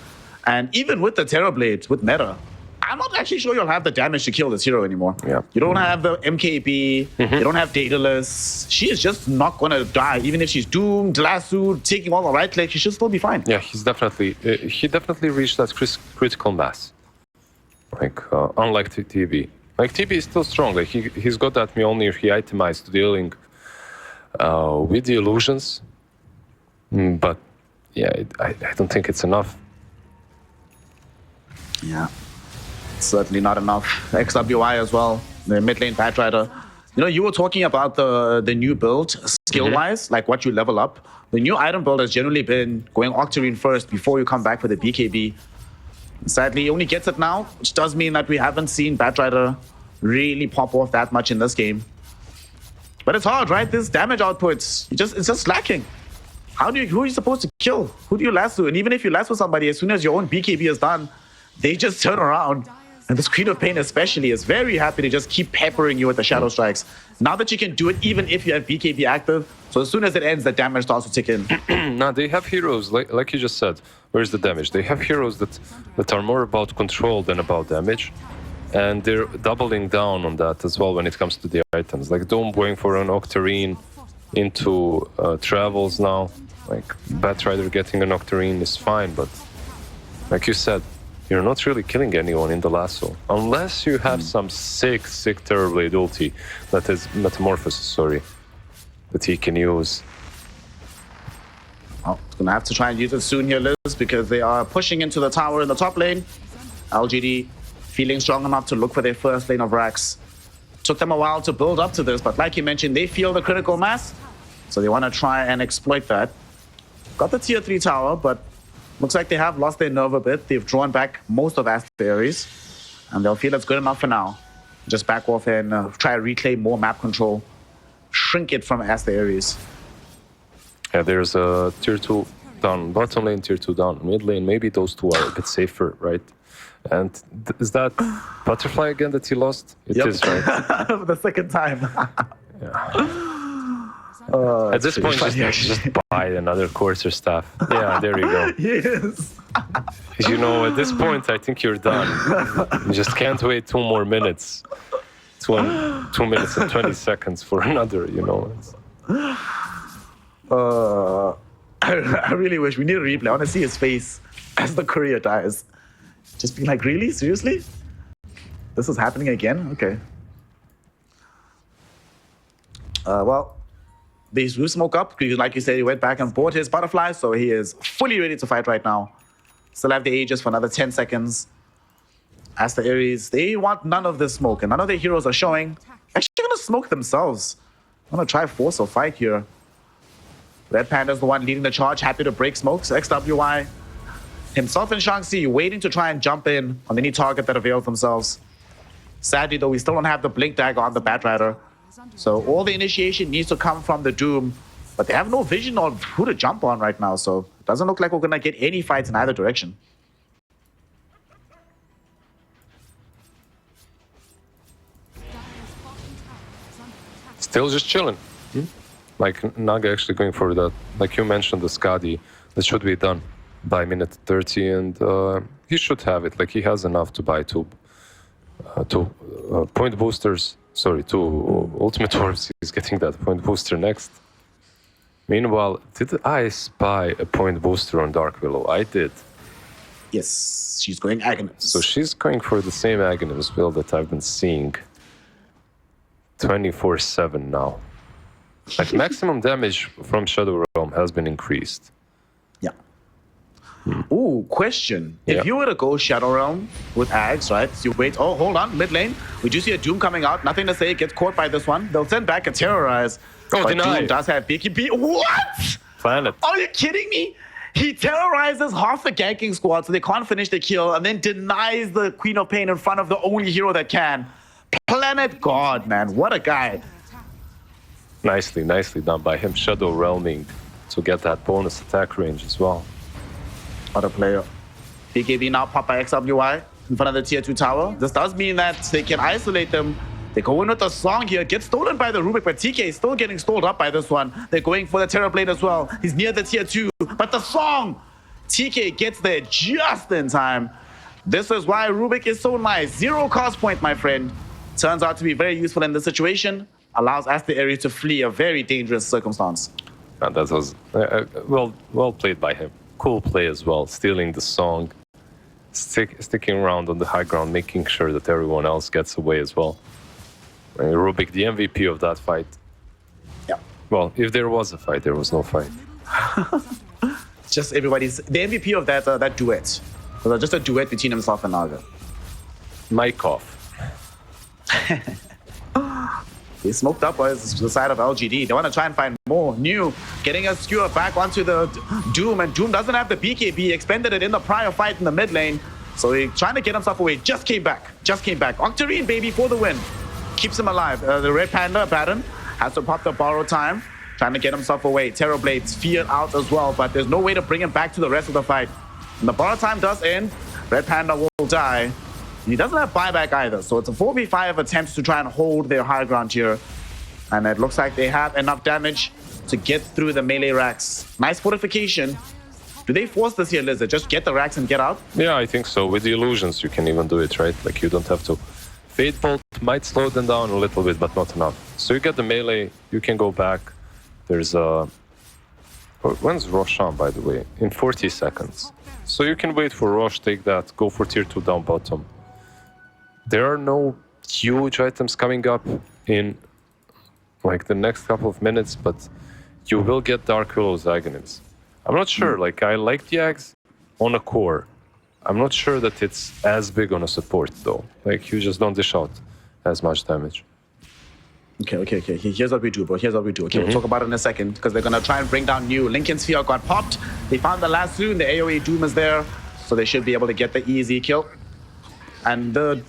And even with the Terrorblade, with meta, I'm not actually sure you'll have the damage to kill this hero anymore. Yeah. You don't have the MKB, you don't have Daedalus. She is just not going to die. Even if she's doomed, lassoed, taking all the right clicks, she should still be fine. Yeah, he definitely reached that critical mass. Like, unlike TB. Like, TB is still strong. Like, he's got that Mjolnir he itemized dealing with the illusions. But, yeah, I don't think it's enough. Yeah, certainly not enough. XWI as well, the mid lane Batrider. You know, you were talking about the new build, skill-wise, like what you level up. The new item build has generally been going Octarine first before you come back for the BKB. Sadly, he only gets it now, which does mean that we haven't seen Batrider really pop off that much in this game. But it's hard, right? This damage output, it's just lacking. Who are you supposed to kill? Who do you lasso? And even if you lasso somebody, as soon as your own BKB is done, they just turn around. And this Queen of Pain especially is very happy to just keep peppering you with the Shadow Strikes. Now that you can do it even if you have BKB active, so as soon as it ends, the damage starts to tick in. Now, they have heroes, like you just said. Where's the damage? They have heroes that are more about control than about damage. And they're doubling down on that as well when it comes to the items. Like Dome going for an Octarine, into travels now. Like Batrider getting a Nocturne is fine, but like you said, you're not really killing anyone in the lasso. Unless you have some sick Terrorblade ulti, that is Metamorphosis, sorry, that he can use. Oh, it's gonna have to try and use it soon here, Liz, because they are pushing into the tower in the top lane. LGD feeling strong enough to look for their first lane of racks. Took them a while to build up to this, but like you mentioned, they feel the critical mass, so they want to try and exploit that. Got the tier 3 tower, but looks like they have lost their nerve a bit. They've drawn back most of Aster.Aries, and they'll feel it's good enough for now. Just back off and try to reclaim more map control. Shrink it from Aster.Aries. Yeah, there's a tier 2 down, bottom lane, tier 2 down, mid lane. Maybe those two are a bit safer, right? And is that Butterfly again that he lost? It is, right? For the second time. Yeah. At this point, just buy another quarter staff. Yeah, there you go. Yes. You know, at this point, I think you're done. You just can't wait 2 more minutes. 2 minutes and 20 seconds for another, you know. I really wish we need a replay. I want to see his face as the courier dies. Just being like, really? Seriously? This is happening again? Okay. Well, they do smoke up because, like you said, he went back and bought his butterfly, so he is fully ready to fight right now. Still have the Aegis for another 10 seconds. Aster.Aries, they want none of this smoke, and none of their heroes are showing. Actually gonna smoke themselves. I'm gonna try force a fight here. Red Panda's the one leading the charge, happy to break smokes. XWY himself and Shang-Chi waiting to try and jump in on any target that avails themselves. Sadly, though, we still don't have the Blink Dagger on the Batrider. So all the initiation needs to come from the Doom, but they have no vision on who to jump on right now, so it doesn't look like we're going to get any fights in either direction. Still just chilling. Like Naga actually going for that. Like you mentioned, the Skadi, that should be done by minute 30, and he should have it. Like he has enough to buy two point boosters. Sorry, 2 ultimate orbs. He's getting that point booster next. Meanwhile, did I spy a point booster on Dark Willow? I did. Yes, she's going Aghanim. So she's going for the same Aghanim build that I've been seeing 24/7 now. Like maximum damage from Shadow Realm has been increased. Yeah. Ooh, question. If you were to go Shadow Realm with Ags, right? So you wait. Oh, hold on. Mid lane. We do see a Doom coming out. Nothing to say. Gets caught by this one. They'll send back a Terrorize. Oh, but deny. Doom does have BKB. What? Planet. Are you kidding me? He terrorizes half the ganking squad so they can't finish the kill and then denies the Queen of Pain in front of the only hero that can. Planet God, man. What a guy. Nicely done by him. Shadow Realming to get that bonus attack range as well. What a player. BKB now popped by XWY in front of the tier 2 tower. This does mean that they can isolate them. They go in with the song here. Gets stolen by the Rubik, but TK is still getting stalled up by this one. They're going for the Terrorblade as well. He's near the tier 2, but the song! TK gets there just in time. This is why Rubik is so nice. 0 cost point, my friend. Turns out to be very useful in this situation. Allows Aster.Aries to flee a very dangerous circumstance. And that was well played by him. Cool play as well. Stealing the song, sticking around on the high ground, making sure that everyone else gets away as well. And Rubik, the MVP of that fight. Yeah. Well, if there was a fight, there was no fight. Just everybody's the MVP of that duet. Just a duet between himself and Naga. Mic off. They smoked up on the side of LGD. They want to try and find more. New, getting a skewer back onto the Doom, and Doom doesn't have the BKB. Expended it in the prior fight in the mid lane. So he's trying to get himself away. Just came back. Octarine, baby, for the win. Keeps him alive. The Red Panda, Baron, has to pop the borrow time. Trying to get himself away. Terrorblades feared out as well, but there's no way to bring him back to the rest of the fight. And the borrow time does end. Red Panda will die. He doesn't have buyback either, so it's a 4v5 attempt to try and hold their high ground here. And it looks like they have enough damage to get through the melee racks. Nice fortification. Do they force this here, Lizard? Just get the racks and get out? Yeah, I think so. With the illusions, you can even do it, right? Like, you don't have to. Fade Bolt might slow them down a little bit, but not enough. So you get the melee, you can go back. There's a... When's Roshan, by the way? In 40 seconds. So you can wait for Rosh, take that, go for tier 2 down bottom. There are no huge items coming up in like the next couple of minutes, but you will get Dark Willow's Aghanim's. I'm not sure, like I like the Ags on a core. I'm not sure that it's as big on a support though. Like you just don't dish out as much damage. Okay. Here's what we do, bro. Here's what we do. Okay, we'll talk about it in a second because they're gonna try and bring down new. Lincoln Sphere got popped. They found the last rune. The AoE Doom is there, so they should be able to get the easy kill. And the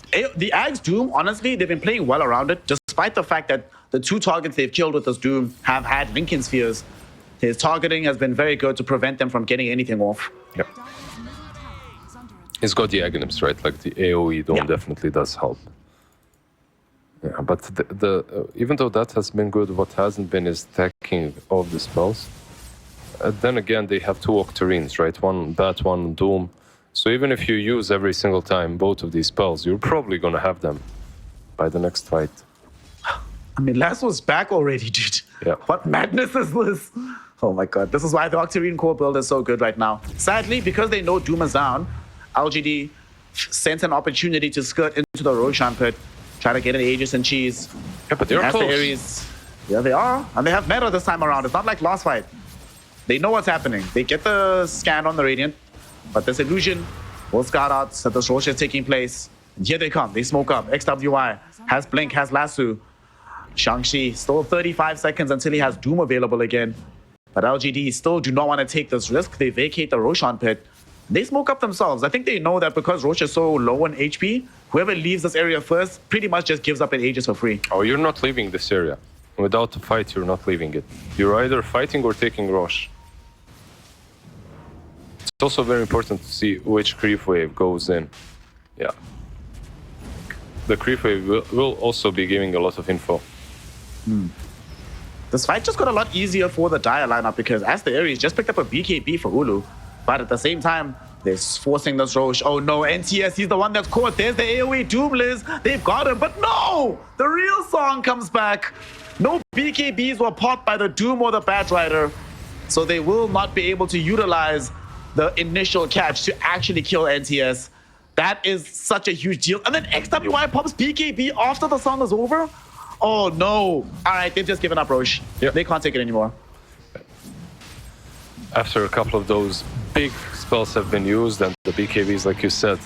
Ags Doom, honestly, they've been playing well around it, despite the fact that the 2 targets they've killed with this Doom have had Lincoln Spheres. His targeting has been very good to prevent them from getting anything off. Yeah. He's got the Aghanims, right? Like the AoE Dome definitely does help. Yeah, but even though that has been good, what hasn't been is stacking of the spells. Then again, they have 2 Octarines, right? One Bat, one Doom. So even if you use every single time both of these spells, you're probably going to have them by the next fight. I mean, Lasso's back already, dude. Yeah. What madness is this? Oh my god, this is why the Octarine core build is so good right now. Sadly, because they know Doom is down, LGD sent an opportunity to skirt into the Roshan pit, try to get an Aegis and cheese. Yeah, but they're close. Aster.Aries, yeah, they are. And they have meta this time around. It's not like last fight. They know what's happening. They get the scan on the Radiant, but this illusion will scout out that this Roshan is taking place. And here they come. They smoke up. XWI has Blink, has Lasso. Shang-Chi still 35 seconds until he has Doom available again. But LGD still do not want to take this risk. They vacate the Roshan pit. They smoke up themselves. I think they know that because Rosh is so low on HP, whoever leaves this area first pretty much just gives up an Aegis for free. Oh, you're not leaving this area. Without a fight, you're not leaving it. You're either fighting or taking Rosh. It's also very important to see which creep wave goes in. Yeah. The creep wave will also be giving a lot of info. This fight just got a lot easier for the Dire lineup because Aster.Aries just picked up a BKB for Ulu. But at the same time, they're forcing this Rosh. Oh no, NTS, he's the one that's caught. There's the AoE Doom, Liz. They've got him, but no! The real song comes back. No BKBs were popped by the Doom or the Batrider. So they will not be able to utilize the initial catch to actually kill NTS. That is such a huge deal. And then XWI pops BKB after the song is over? Oh no. All right, they've just given up, Rosh. Yep. They can't take it anymore. After a couple of those big spells have been used and the BKBs, like you said,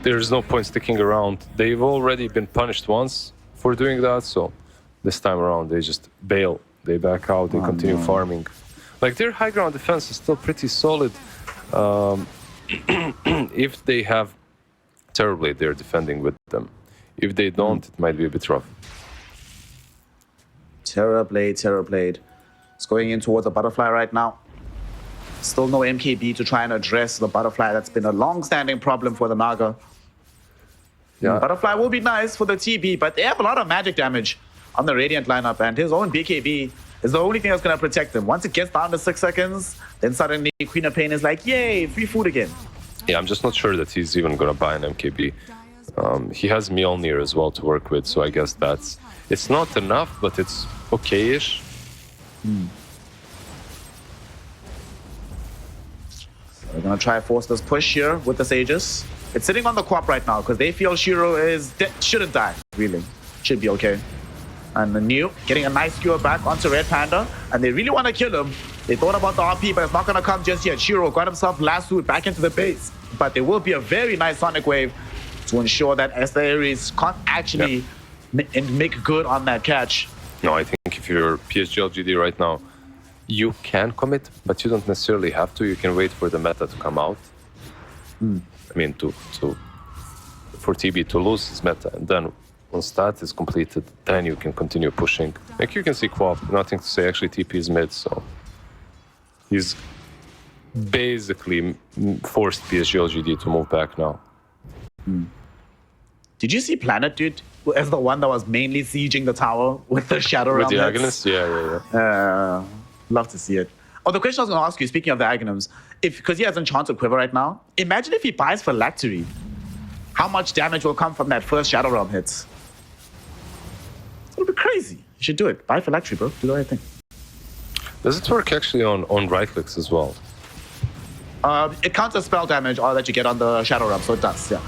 there's no point sticking around. They've already been punished once for doing that, so this time around they just bail. They back out, they continue farming. Like their high ground defense is still pretty solid. If they have Terrorblade, they're defending with them. If they don't, it might be a bit rough. Terrorblade. It's going in towards the butterfly right now. Still no MKB to try and address the butterfly. That's been a long-standing problem for the Naga. Yeah. Butterfly will be nice for the TB, but they have a lot of magic damage on the Radiant lineup, and his own BKB is the only thing that's going to protect him. Once it gets down to 6 seconds, then suddenly Queen of Pain is like, yay, free food again. Yeah, I'm just not sure that he's even going to buy an MKB. He has Mjolnir as well to work with, so I guess it's not enough, but it's okay-ish. They're going to try to force this push here with this Aegis. It's sitting on the Quap right now because they feel Shiro shouldn't die, really. Should be okay. And the new getting a nice skewer back onto Red Panda, and they really want to kill him. They thought about the RP, but it's not going to come just yet. Shiro got himself lassoed back into the base, but there will be a very nice Sonic Wave to ensure that Aster.Aries can't actually make good on that catch. No, I think if you're PSG.LGD right now, you can commit, but you don't necessarily have to. You can wait for the meta to come out. I mean, for TB to lose his meta, and then once that is completed, then you can continue pushing. Like you can see Quap, nothing to say. Actually, TP is mid, so he's basically forced PSG.LGD to move back now. Did you see Planet, dude, as the one that was mainly sieging the tower with the Shadow With Realm the hits? Aghanist? Yeah. Love to see it. Oh, the question I was going to ask you, speaking of the Aghanims, because he has Enchanted Quiver right now, imagine if he buys Phylactery. How much damage will come from that first Shadow Realm hit? It's going to be crazy. You should do it. Buy Phylactery, bro. Do the right thing. Does it work actually on right clicks as well? It counters spell damage all that you get on the Shadow Realm, so it does, yeah.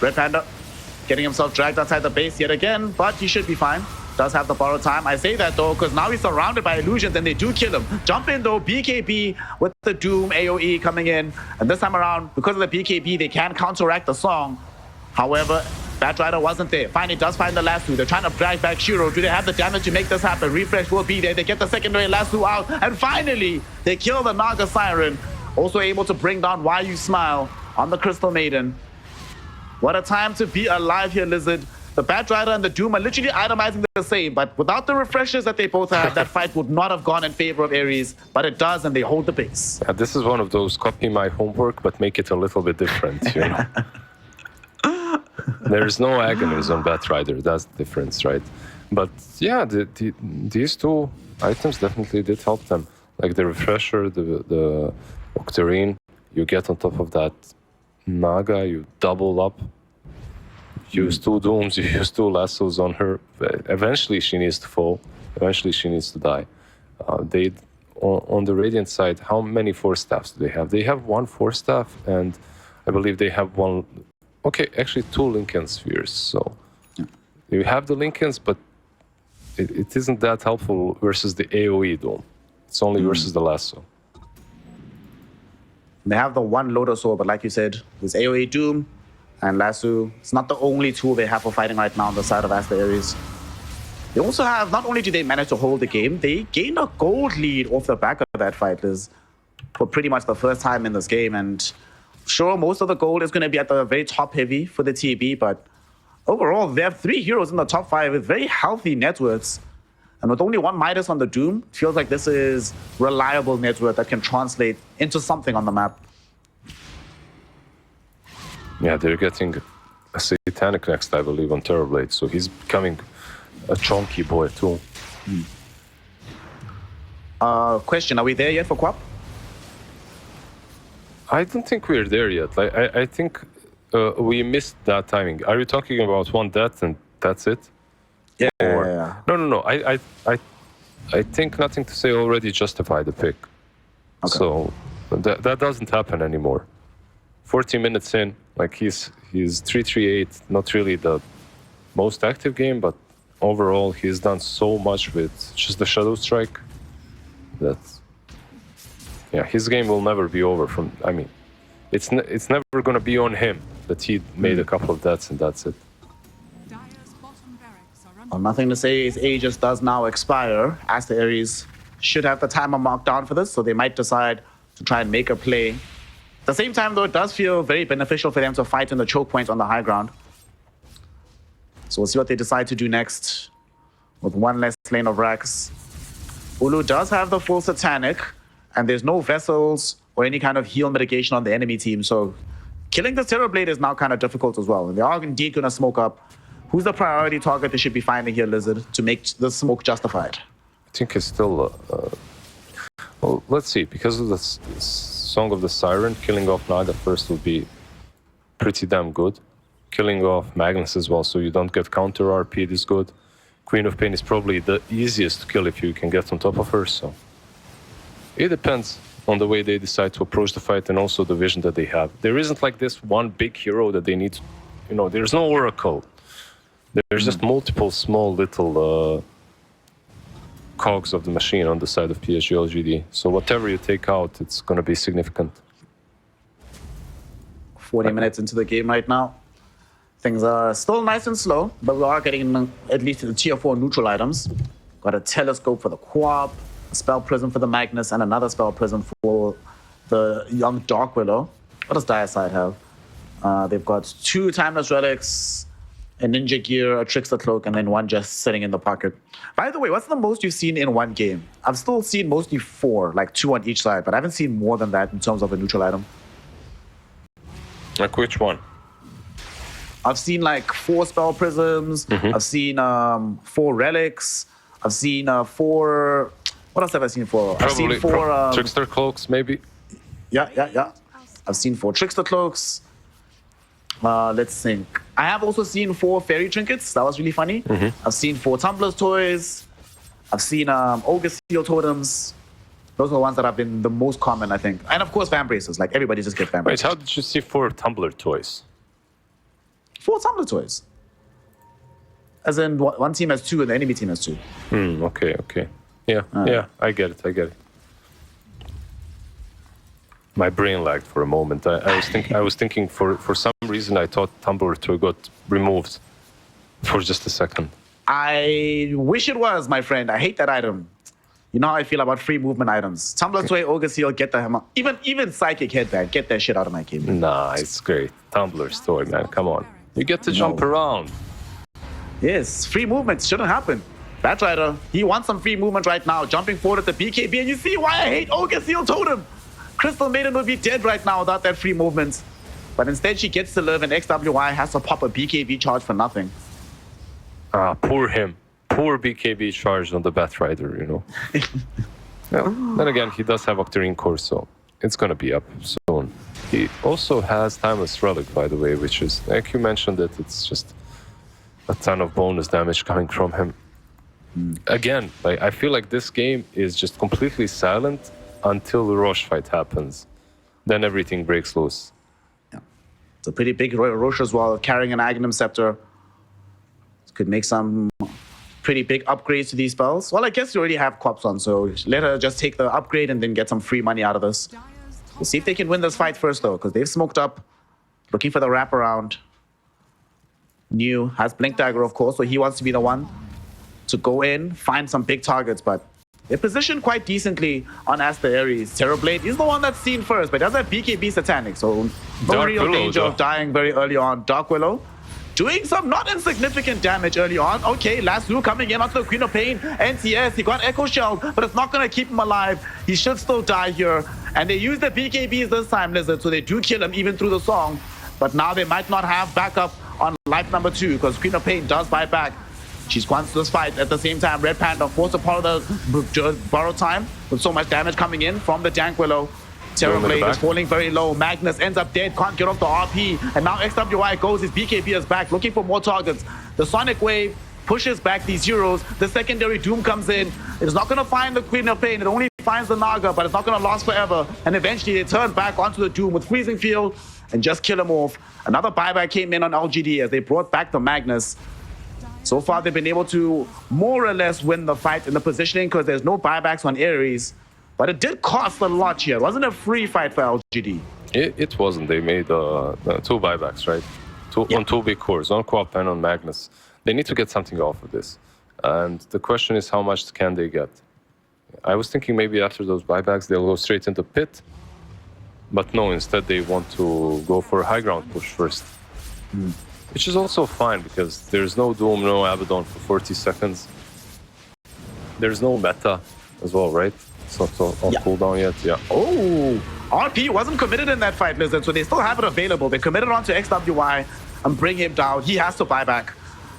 Red Panda getting himself dragged outside the base yet again, but he should be fine. Does have the borrowed time. I say that though, because now he's surrounded by illusions and they do kill him. Jump in though, BKB with the Doom AoE coming in. And this time around, because of the BKB, they can counteract the song. However, Batrider wasn't there. Finally does find the lasso. They're trying to drag back Shiro. Do they have the damage to make this happen? Refresh will be there. They get the secondary lasso out. And finally, they kill the Naga Siren. Also able to bring down Why You Smile on the Crystal Maiden. What a time to be alive here, Lizard. The Batrider and the Doom are literally itemizing the same, but without the refreshes that they both have, that fight would not have gone in favor of Aries, but it does, and they hold the base. Yeah, this is one of those copy my homework, but make it a little bit different, you know? There is no agonies on Batrider, that's the difference, right? But yeah, these two items definitely did help them. Like the refresher, the Octarine, you get on top of that Naga, you double up. Use 2 Dooms, you use 2 lassos on her. Eventually she needs to fall. Eventually she needs to die. On the Radiant side, how many Force Staffs do they have? They have 1 Force Staff, and I believe they have 1... Okay, actually 2 Lincoln Spheres. So you have the Lincolns, but it isn't that helpful versus the AoE Doom. It's only versus the lasso. They have the 1 Lotus Sword, but like you said, there's AoE Doom and Lasso. It's not the only tool they have for fighting right now on the side of Aster.Aries. They also have, not only do they manage to hold the game, they gained a gold lead off the back of that fight, Liz, for pretty much the first time in this game. And sure, most of the gold is going to be at the very top heavy for the TB, but overall, they have 3 heroes in the top 5 with very healthy net worths. And with only 1 Midas on the Doom, it feels like this is reliable net worth that can translate into something on the map. Yeah, they're getting a Satanic next, I believe, on Terrorblade, so he's becoming a chunky boy too. Question, are we there yet for Quap? I don't think we're there yet. Like, I think we missed that timing. Are you talking about 1 death and that's it? Yeah. No. I think nothing to say already justified the pick. Okay. So that doesn't happen anymore. 40 minutes in, like he's 338, not really the most active game, but overall he's done so much with just the Shadow Strike that, yeah, his game will never be over. I mean, it's never gonna be on him that he made a couple of deaths and that's it. Well, nothing to say, his Aegis does now expire. Aster.Aries should have the timer marked down for this, so they might decide to try and make a play. At the same time, though, it does feel very beneficial for them to fight in the choke points on the high ground. So we'll see what they decide to do next with 1 less lane of racks. Ulu does have the full Satanic, and there's no vessels or any kind of heal mitigation on the enemy team, so killing the Terrorblade is now kind of difficult as well. And they are indeed going to smoke up. Who's the priority target they should be finding here, Lizard, to make the smoke justified? I think it's still... well, let's see. Because of the Song of the Siren, killing off Naga first would be pretty damn good. Killing off Magnus as well, so you don't get counter RP is good. Queen of Pain is probably the easiest to kill if you can get on top of her, so... It depends on the way they decide to approach the fight and also the vision that they have. There isn't like this one big hero that they need to... You know, there's no Oracle. There's just multiple small little cogs of the machine on the side of PSG.LGD. So whatever you take out, it's going to be significant. 40 minutes into the game right now. Things are still nice and slow, but we are getting at least the tier 4 neutral items. Got a Telescope for the Quap, a Spell Prism for the Magnus, and another Spell Prism for the young Dark Willow. What does Diaside have? They've got 2 Timeless Relics, a Ninja Gear, a Trickster Cloak, and then 1 just sitting in the pocket. By the way, what's the most you've seen in 1 game? I've still seen mostly 4, like 2 on each side, but I haven't seen more than that in terms of a neutral item. Like which one? I've seen like 4 Spell Prisms. I've seen 4 Relics. I've seen 4... What else have I seen for? I've seen 4... Trickster Cloaks, maybe? Yeah. I've seen 4 Trickster Cloaks. Let's think. I have also seen 4 Fairy Trinkets. That was really funny. I've seen 4 Tumblr's Toys. I've seen Ogre Seal Totems. Those are the ones that have been the most common, I think. And of course, fan braces. Like everybody just gets fan Wait, braces. how did you see 4 tumbler toys? 4 tumbler toys. As in, one team has 2 and the enemy team has 2. Okay. Yeah, I get it. My brain lagged for a moment. I was thinking for some reason I thought tumbler toy got removed for just a second. I wish it was, my friend. I hate that item. You know how I feel about free movement items. Tumbler toy, Ogre Seal, get the hammer. Even Psychic Headband, get that shit out of my game. Nah, it's great. Tumbler's toy, man. Come on. You get to jump around. Yes, free movements shouldn't happen. Batrider, he wants some free movement right now, jumping forward at the BKB, and you see why I hate Ogre Seal Totem. Crystal Maiden would be dead right now without that free movement. But instead she gets to live, and XWI has to pop a BKB charge for nothing. Poor him. Poor BKB charge on the Batrider, you know. Well, then again, he does have Octarine Core, so it's going to be up soon. He also has Timeless Relic, by the way, which is, like you mentioned it, it's just a ton of bonus damage coming from him. Again, like, I feel like this game is just completely silent until the Roche fight happens. Then everything breaks loose. Yeah. It's a pretty big Roche as well, carrying an Agnum Scepter. Could make some pretty big upgrades to these spells. Well, I guess you already have Cops on, so let her just take the upgrade and then get some free money out of this. We'll see if they can win this fight first, though, because they've smoked up, looking for the wraparound. New has Blink Dagger, of course, so he wants to be the one to go in, find some big targets, but they're positioned quite decently on Aster.Aries. Terrorblade is the one that's seen first, but does have BKB Satanic, so no real danger of dying very early on. Dark Willow doing some not insignificant damage early on. Okay, Laslu coming in onto the Queen of Pain. NTS, he got Echo Shelled, but it's not going to keep him alive. He should still die here. And they use the BKBs this time, Lizard, so they do kill him even through the song. But now they might not have backup on life number 2, because Queen of Pain does buy back. She's gone to this fight at the same time. Red Panda forced a part of the borrow time with so much damage coming in from the Dank Willow. Terrorblade is falling very low. Magnus ends up dead, can't get off the RP. And now XWI goes, his BKB is back, looking for more targets. The Sonic Wave pushes back these heroes. The secondary Doom comes in. It's not going to find the Queen of Pain. It only finds the Naga, but it's not going to last forever. And eventually they turn back onto the Doom with Freezing Field and just kill him off. Another buyback came in on LGD as they brought back the Magnus. So far, they've been able to more or less win the fight in the positioning because there's no buybacks on Aries. But it did cost a lot here. It wasn't a free fight for LGD. It wasn't. They made 2 buybacks, right? On 2 big cores, on Co-op and on Magnus. They need to get something off of this. And the question is, how much can they get? I was thinking maybe after those buybacks, they'll go straight into pit. But no, instead they want to go for a high ground push first. Which is also fine, because there's no Doom, no Abaddon for 40 seconds. There's no meta as well, right? It's not on cooldown yet, yeah. Oh, RP wasn't committed in that fight, Lizard, so they still have it available. They committed onto XWI and bring him down. He has to buy back.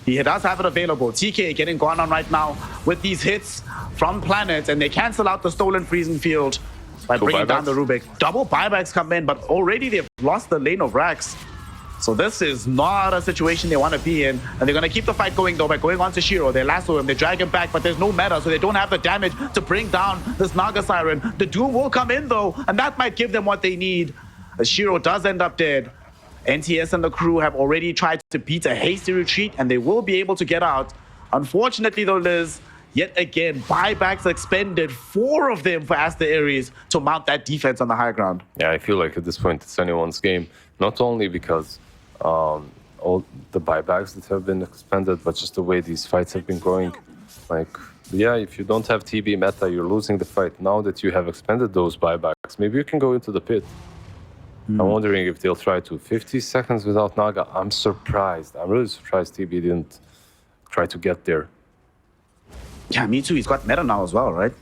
He does have it available. TK getting gone on right now with these hits from Planet, and they cancel out the stolen Freezing Field by bringing down the Rubik. Double buybacks come in, but already they've lost the lane of Rax. So this is not a situation they want to be in. And they're going to keep the fight going, though, by going on to Shiro. They lasso him, they drag him back, but there's no meta, so they don't have the damage to bring down this Naga Siren. The Doom will come in, though, and that might give them what they need. As Shiro does end up dead. NTS and the crew have already tried to beat a hasty retreat, and they will be able to get out. Unfortunately, though, Liz, yet again, buybacks expended, 4 of them for Aster.Aries to mount that defense on the high ground. Yeah, I feel like at this point it's anyone's game. Not only because all the buybacks that have been expended, but just the way these fights have been going. Like, yeah, if you don't have TB meta, you're losing the fight. Now that you have expended those buybacks, maybe you can go into the pit. I'm wondering if they'll try to 50 seconds without Naga. I'm surprised. I'm really surprised TB didn't try to get there. Yeah, me too. He's got meta now as well, right?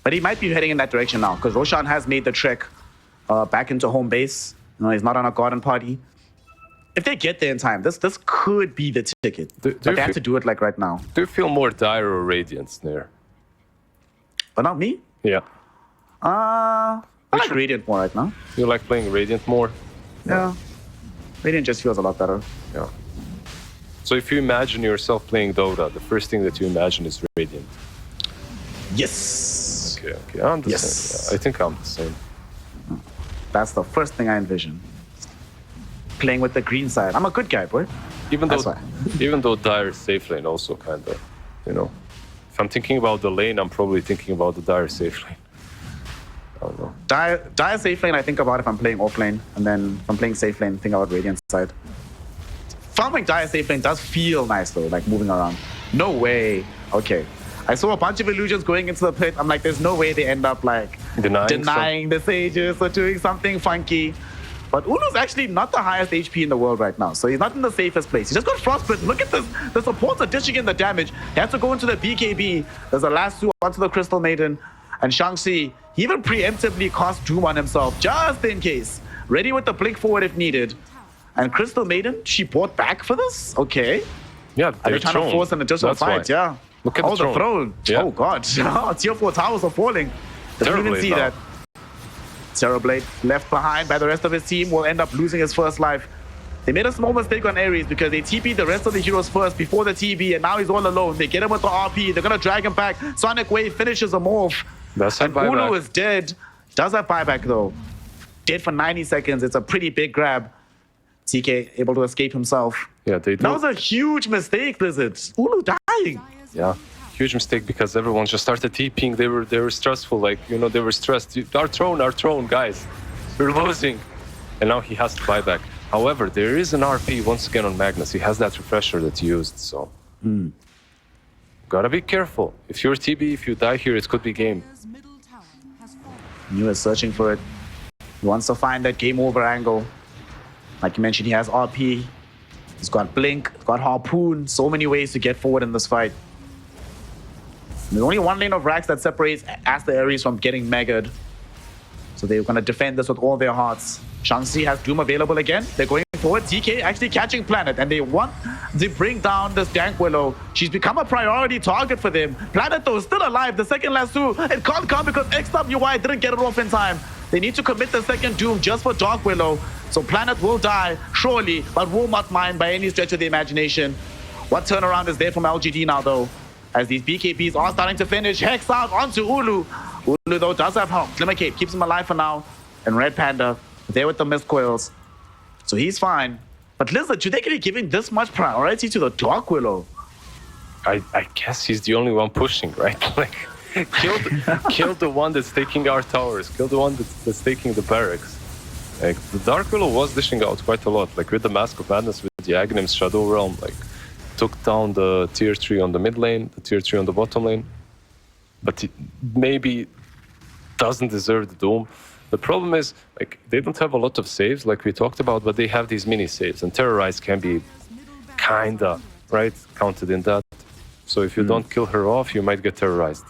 But he might be heading in that direction now, because Roshan has made the trek back into home base. You know, he's not on a garden party. If they get there in time, this could be the ticket. But they have to do it like right now. Do you feel more Dire or Radiant Snare? But not me? Yeah. I like Radiant more right now. You like playing Radiant more? Yeah. Radiant just feels a lot better. Yeah. So if you imagine yourself playing Dota, the first thing that you imagine is Radiant. Yes. okay. I'm the same. Yeah, I think I'm the same. That's the first thing I envision. Playing with the green side. I'm a good guy, boy. Even That's though, why. even though Dire safe lane also kind of, you know, if I'm thinking about the lane, I'm probably thinking about the Dire safe lane. I don't know. Dire safe lane, I think about if I'm playing off lane, and then if I'm playing safe lane, think about Radiant side. Farming Dire safe lane does feel nice though, like moving around. No way. Okay. I saw a bunch of illusions going into the pit. I'm like, there's no way they end up like denying the sages or doing something funky. But Ulu's actually not the highest HP in the world right now, so he's not in the safest place. He just got frostbitten. Look at this. The supports are dishing in the damage. He has to go into the BKB. There's a last two onto the Crystal Maiden. And Shang-Chi, he even preemptively cast Doom on himself, just in case. Ready with the blink forward if needed. And Crystal Maiden, she bought back for this? Okay. Yeah, they're trying to force an additional fight, yeah. Look at the throne. Yeah. Oh, God. Tier 4 towers are falling. Didn't even see that. Terrorblade, left behind by the rest of his team, will end up losing his first life. They made a small mistake on Aries because they TP'd the rest of the heroes first before the TB, and now he's all alone. They get him with the RP. They're going to drag him back. Sonic Wave finishes him off. And Ulu is dead. Does have buyback, though. Dead for 90 seconds. It's a pretty big grab. TK able to escape himself. Yeah, they do. That was a huge mistake, Blizzard. Ulu dying. Yeah, huge mistake because everyone just started TPing. They were stressful, like, you know, they were stressed. Our throne, guys. We're losing. And now he has to buy back. However, there is an RP once again on Magnus. He has that refresher that he used, so. Gotta be careful. If you're TB, if you die here, it could be game. New is searching for it. He wants to find that game over angle. Like you mentioned, he has RP. He's got Blink, he's got Harpoon. So many ways to get forward in this fight. There's only one lane of racks that separates Aster.Aries from getting megaed. So they're going to defend this with all their hearts. Shang-Chi has Doom available again. They're going forward. TK actually catching Planet, and they want to bring down this Dank Willow. She's become a priority target for them. Planet, though, is still alive. The second lasso, it can't come because XWY didn't get it off in time. They need to commit the second Doom just for Dark Willow. So Planet will die, surely, but will not mind by any stretch of the imagination. What turnaround is there from LGD now, though? As these BKBs are starting to finish. Hex out onto Ulu. Ulu, though, does have help. Glimmercape keeps him alive for now. And Red Panda, there with the mist coils. So he's fine. But Lizard, should they be giving this much priority to the Dark Willow? I guess he's the only one pushing, right? Like, kill the one that's taking our towers. Kill the one that's taking the barracks. Like, the Dark Willow was dishing out quite a lot. Like, with the Mask of Madness, with the Agnim's Shadow Realm, like, took down the tier 3 on the mid lane, the tier 3 on the bottom lane. But it maybe doesn't deserve the Doom. The problem is, like, they don't have a lot of saves, like we talked about, but they have these mini saves, and Terrorize can be kinda, right, counted in that. So if you don't kill her off, you might get terrorized.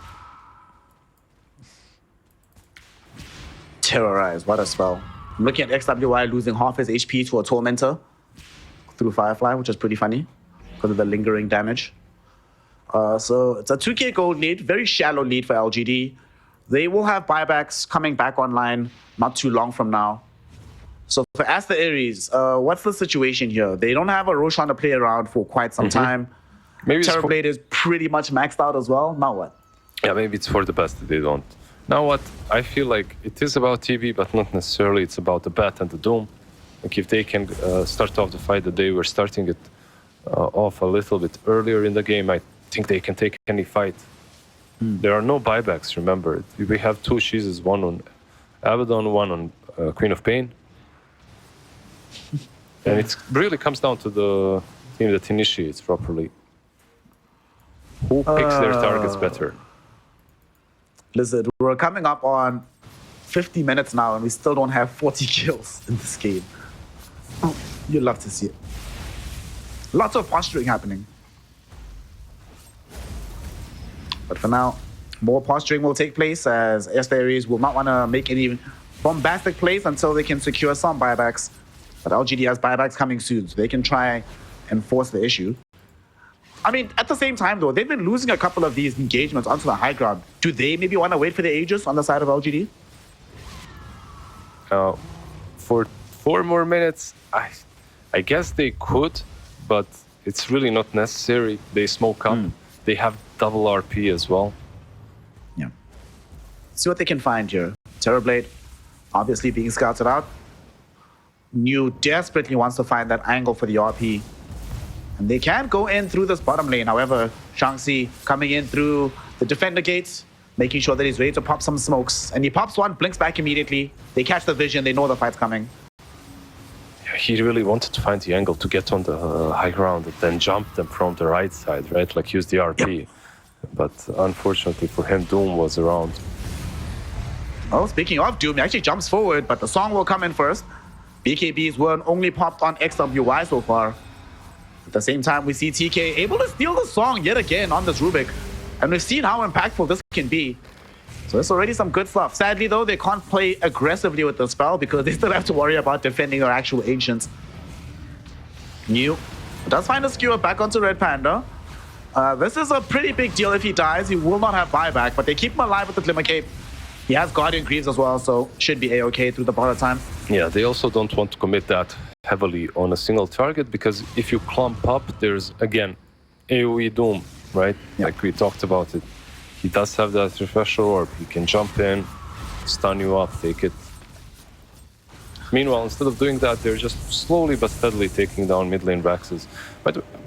Terrorize, what a spell. I'm looking at XWY losing half his HP to a Tormentor through Firefly, which is pretty funny because of the lingering damage. So it's a 2k gold lead, very shallow lead for LGD. They will have buybacks coming back online not too long from now. So for Aster.Aries, what's the situation here? They don't have a Roshan to play around for quite some time. Maybe Terrorblade is pretty much maxed out as well. Now what? Yeah, maybe it's for the best that they don't. Now what? I feel like it is about TV, but not necessarily. It's about the Bat and the Doom. Like if they can start off the fight that they were starting it off a little bit earlier in the game, I think they can take any fight. There are no buybacks, remember. We have two cheeses, one on Abaddon, one on Queen of Pain. And it really comes down to the team that initiates properly. Who picks their targets better? Listen, we're coming up on 50 minutes now and we still don't have 40 kills in this game. Oh, you'd love to see it. Lots of posturing happening. But for now, more posturing will take place as Aster.Aries will not want to make any bombastic plays until they can secure some buybacks. But LGD has buybacks coming soon, so they can try and force the issue. I mean, at the same time, though, they've been losing a couple of these engagements onto the high ground. Do they maybe want to wait for the Aegis on the side of LGD? For 4 more minutes, I guess they could, but it's really not necessary. They smoke up. They have double RP as well. Yeah. See what they can find here. Terrorblade, obviously being scouted out. New desperately wants to find that angle for the RP. And they can go in through this bottom lane. However, Shang-Chi coming in through the defender gates, making sure that he's ready to pop some smokes. And he pops one, blinks back immediately. They catch the vision, they know the fight's coming. Yeah, he really wanted to find the angle to get on the high ground and then jump them from the right side, right? Like use the RP. Yep. But unfortunately for him, Doom was around. Oh, speaking of Doom, he actually jumps forward, but the song will come in first. BKBs were only popped on XWY so far. At the same time, we see TK able to steal the song yet again on this Rubik. And we've seen how impactful this can be. So it's already some good stuff. Sadly, though, they can't play aggressively with the spell because they still have to worry about defending their actual Ancients. New does find a skewer back onto Red Panda. This is a pretty big deal. If he dies, he will not have buyback, but they keep him alive with the Glimmer Cape. He has Guardian Greaves as well, so should be a-okay through the border time. Yeah, they also don't want to commit that heavily on a single target because if you clump up, there's, again, AoE Doom, right? Yeah. Like we talked about it. He does have that refresher orb. He can jump in, stun you up, take it. Meanwhile, instead of doing that, they're just slowly but steadily taking down mid lane Braxes.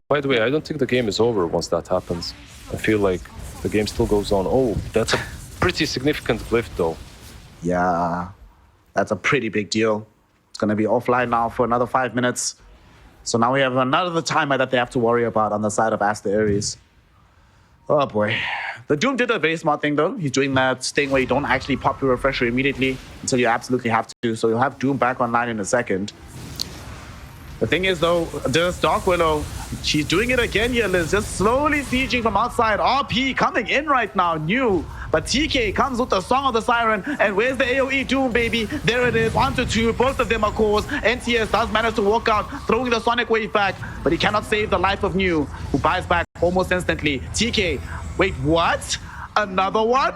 By the way, I don't think the game is over once that happens. I feel like the game still goes on. Oh, that's a pretty significant glyph, though. Yeah, that's a pretty big deal. It's going to be offline now for another 5 minutes. So now we have another timer that they have to worry about on the side of Aster.Aries. Oh boy. The Doom did a very smart thing though. He's doing that thing where you don't actually pop your refresher immediately until you absolutely have to. So you'll have Doom back online in a second. The thing is though, this Dark Willow, she's doing it again here, Liz. Just slowly sieging from outside. RP coming in right now, new. But TK comes with the Song of the Siren. And where's the AoE Doom, baby? There it is, 1-2. Both of them are cores. NTS does manage to walk out, throwing the Sonic Wave back. But he cannot save the life of New, who buys back almost instantly. TK, wait, what? Another one?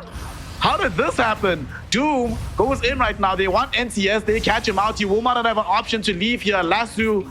How did this happen? Doom goes in right now. They want NTS. They catch him out. He will not have an option to leave here. Lasso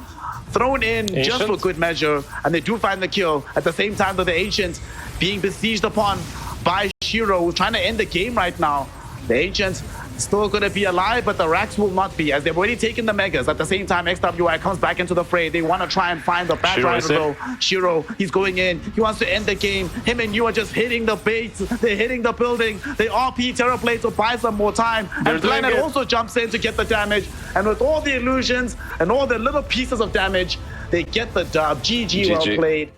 thrown in just for good measure. And they do find the kill. At the same time, though, the Ancients being besieged upon by Shiro, who's trying to end the game right now. The Ancients still going to be alive, but the Racks will not be, as they've already taken the Megas. At the same time, XWI comes back into the fray. They want to try and find the bad rider, though. Shiro, he's going in. He wants to end the game. Him and you are just hitting the bait. They're hitting the building. They RP Terrorblade to buy some more time. And Planet also jumps in to get the damage. And with all the illusions and all the little pieces of damage, they get the dub. GG. Well played.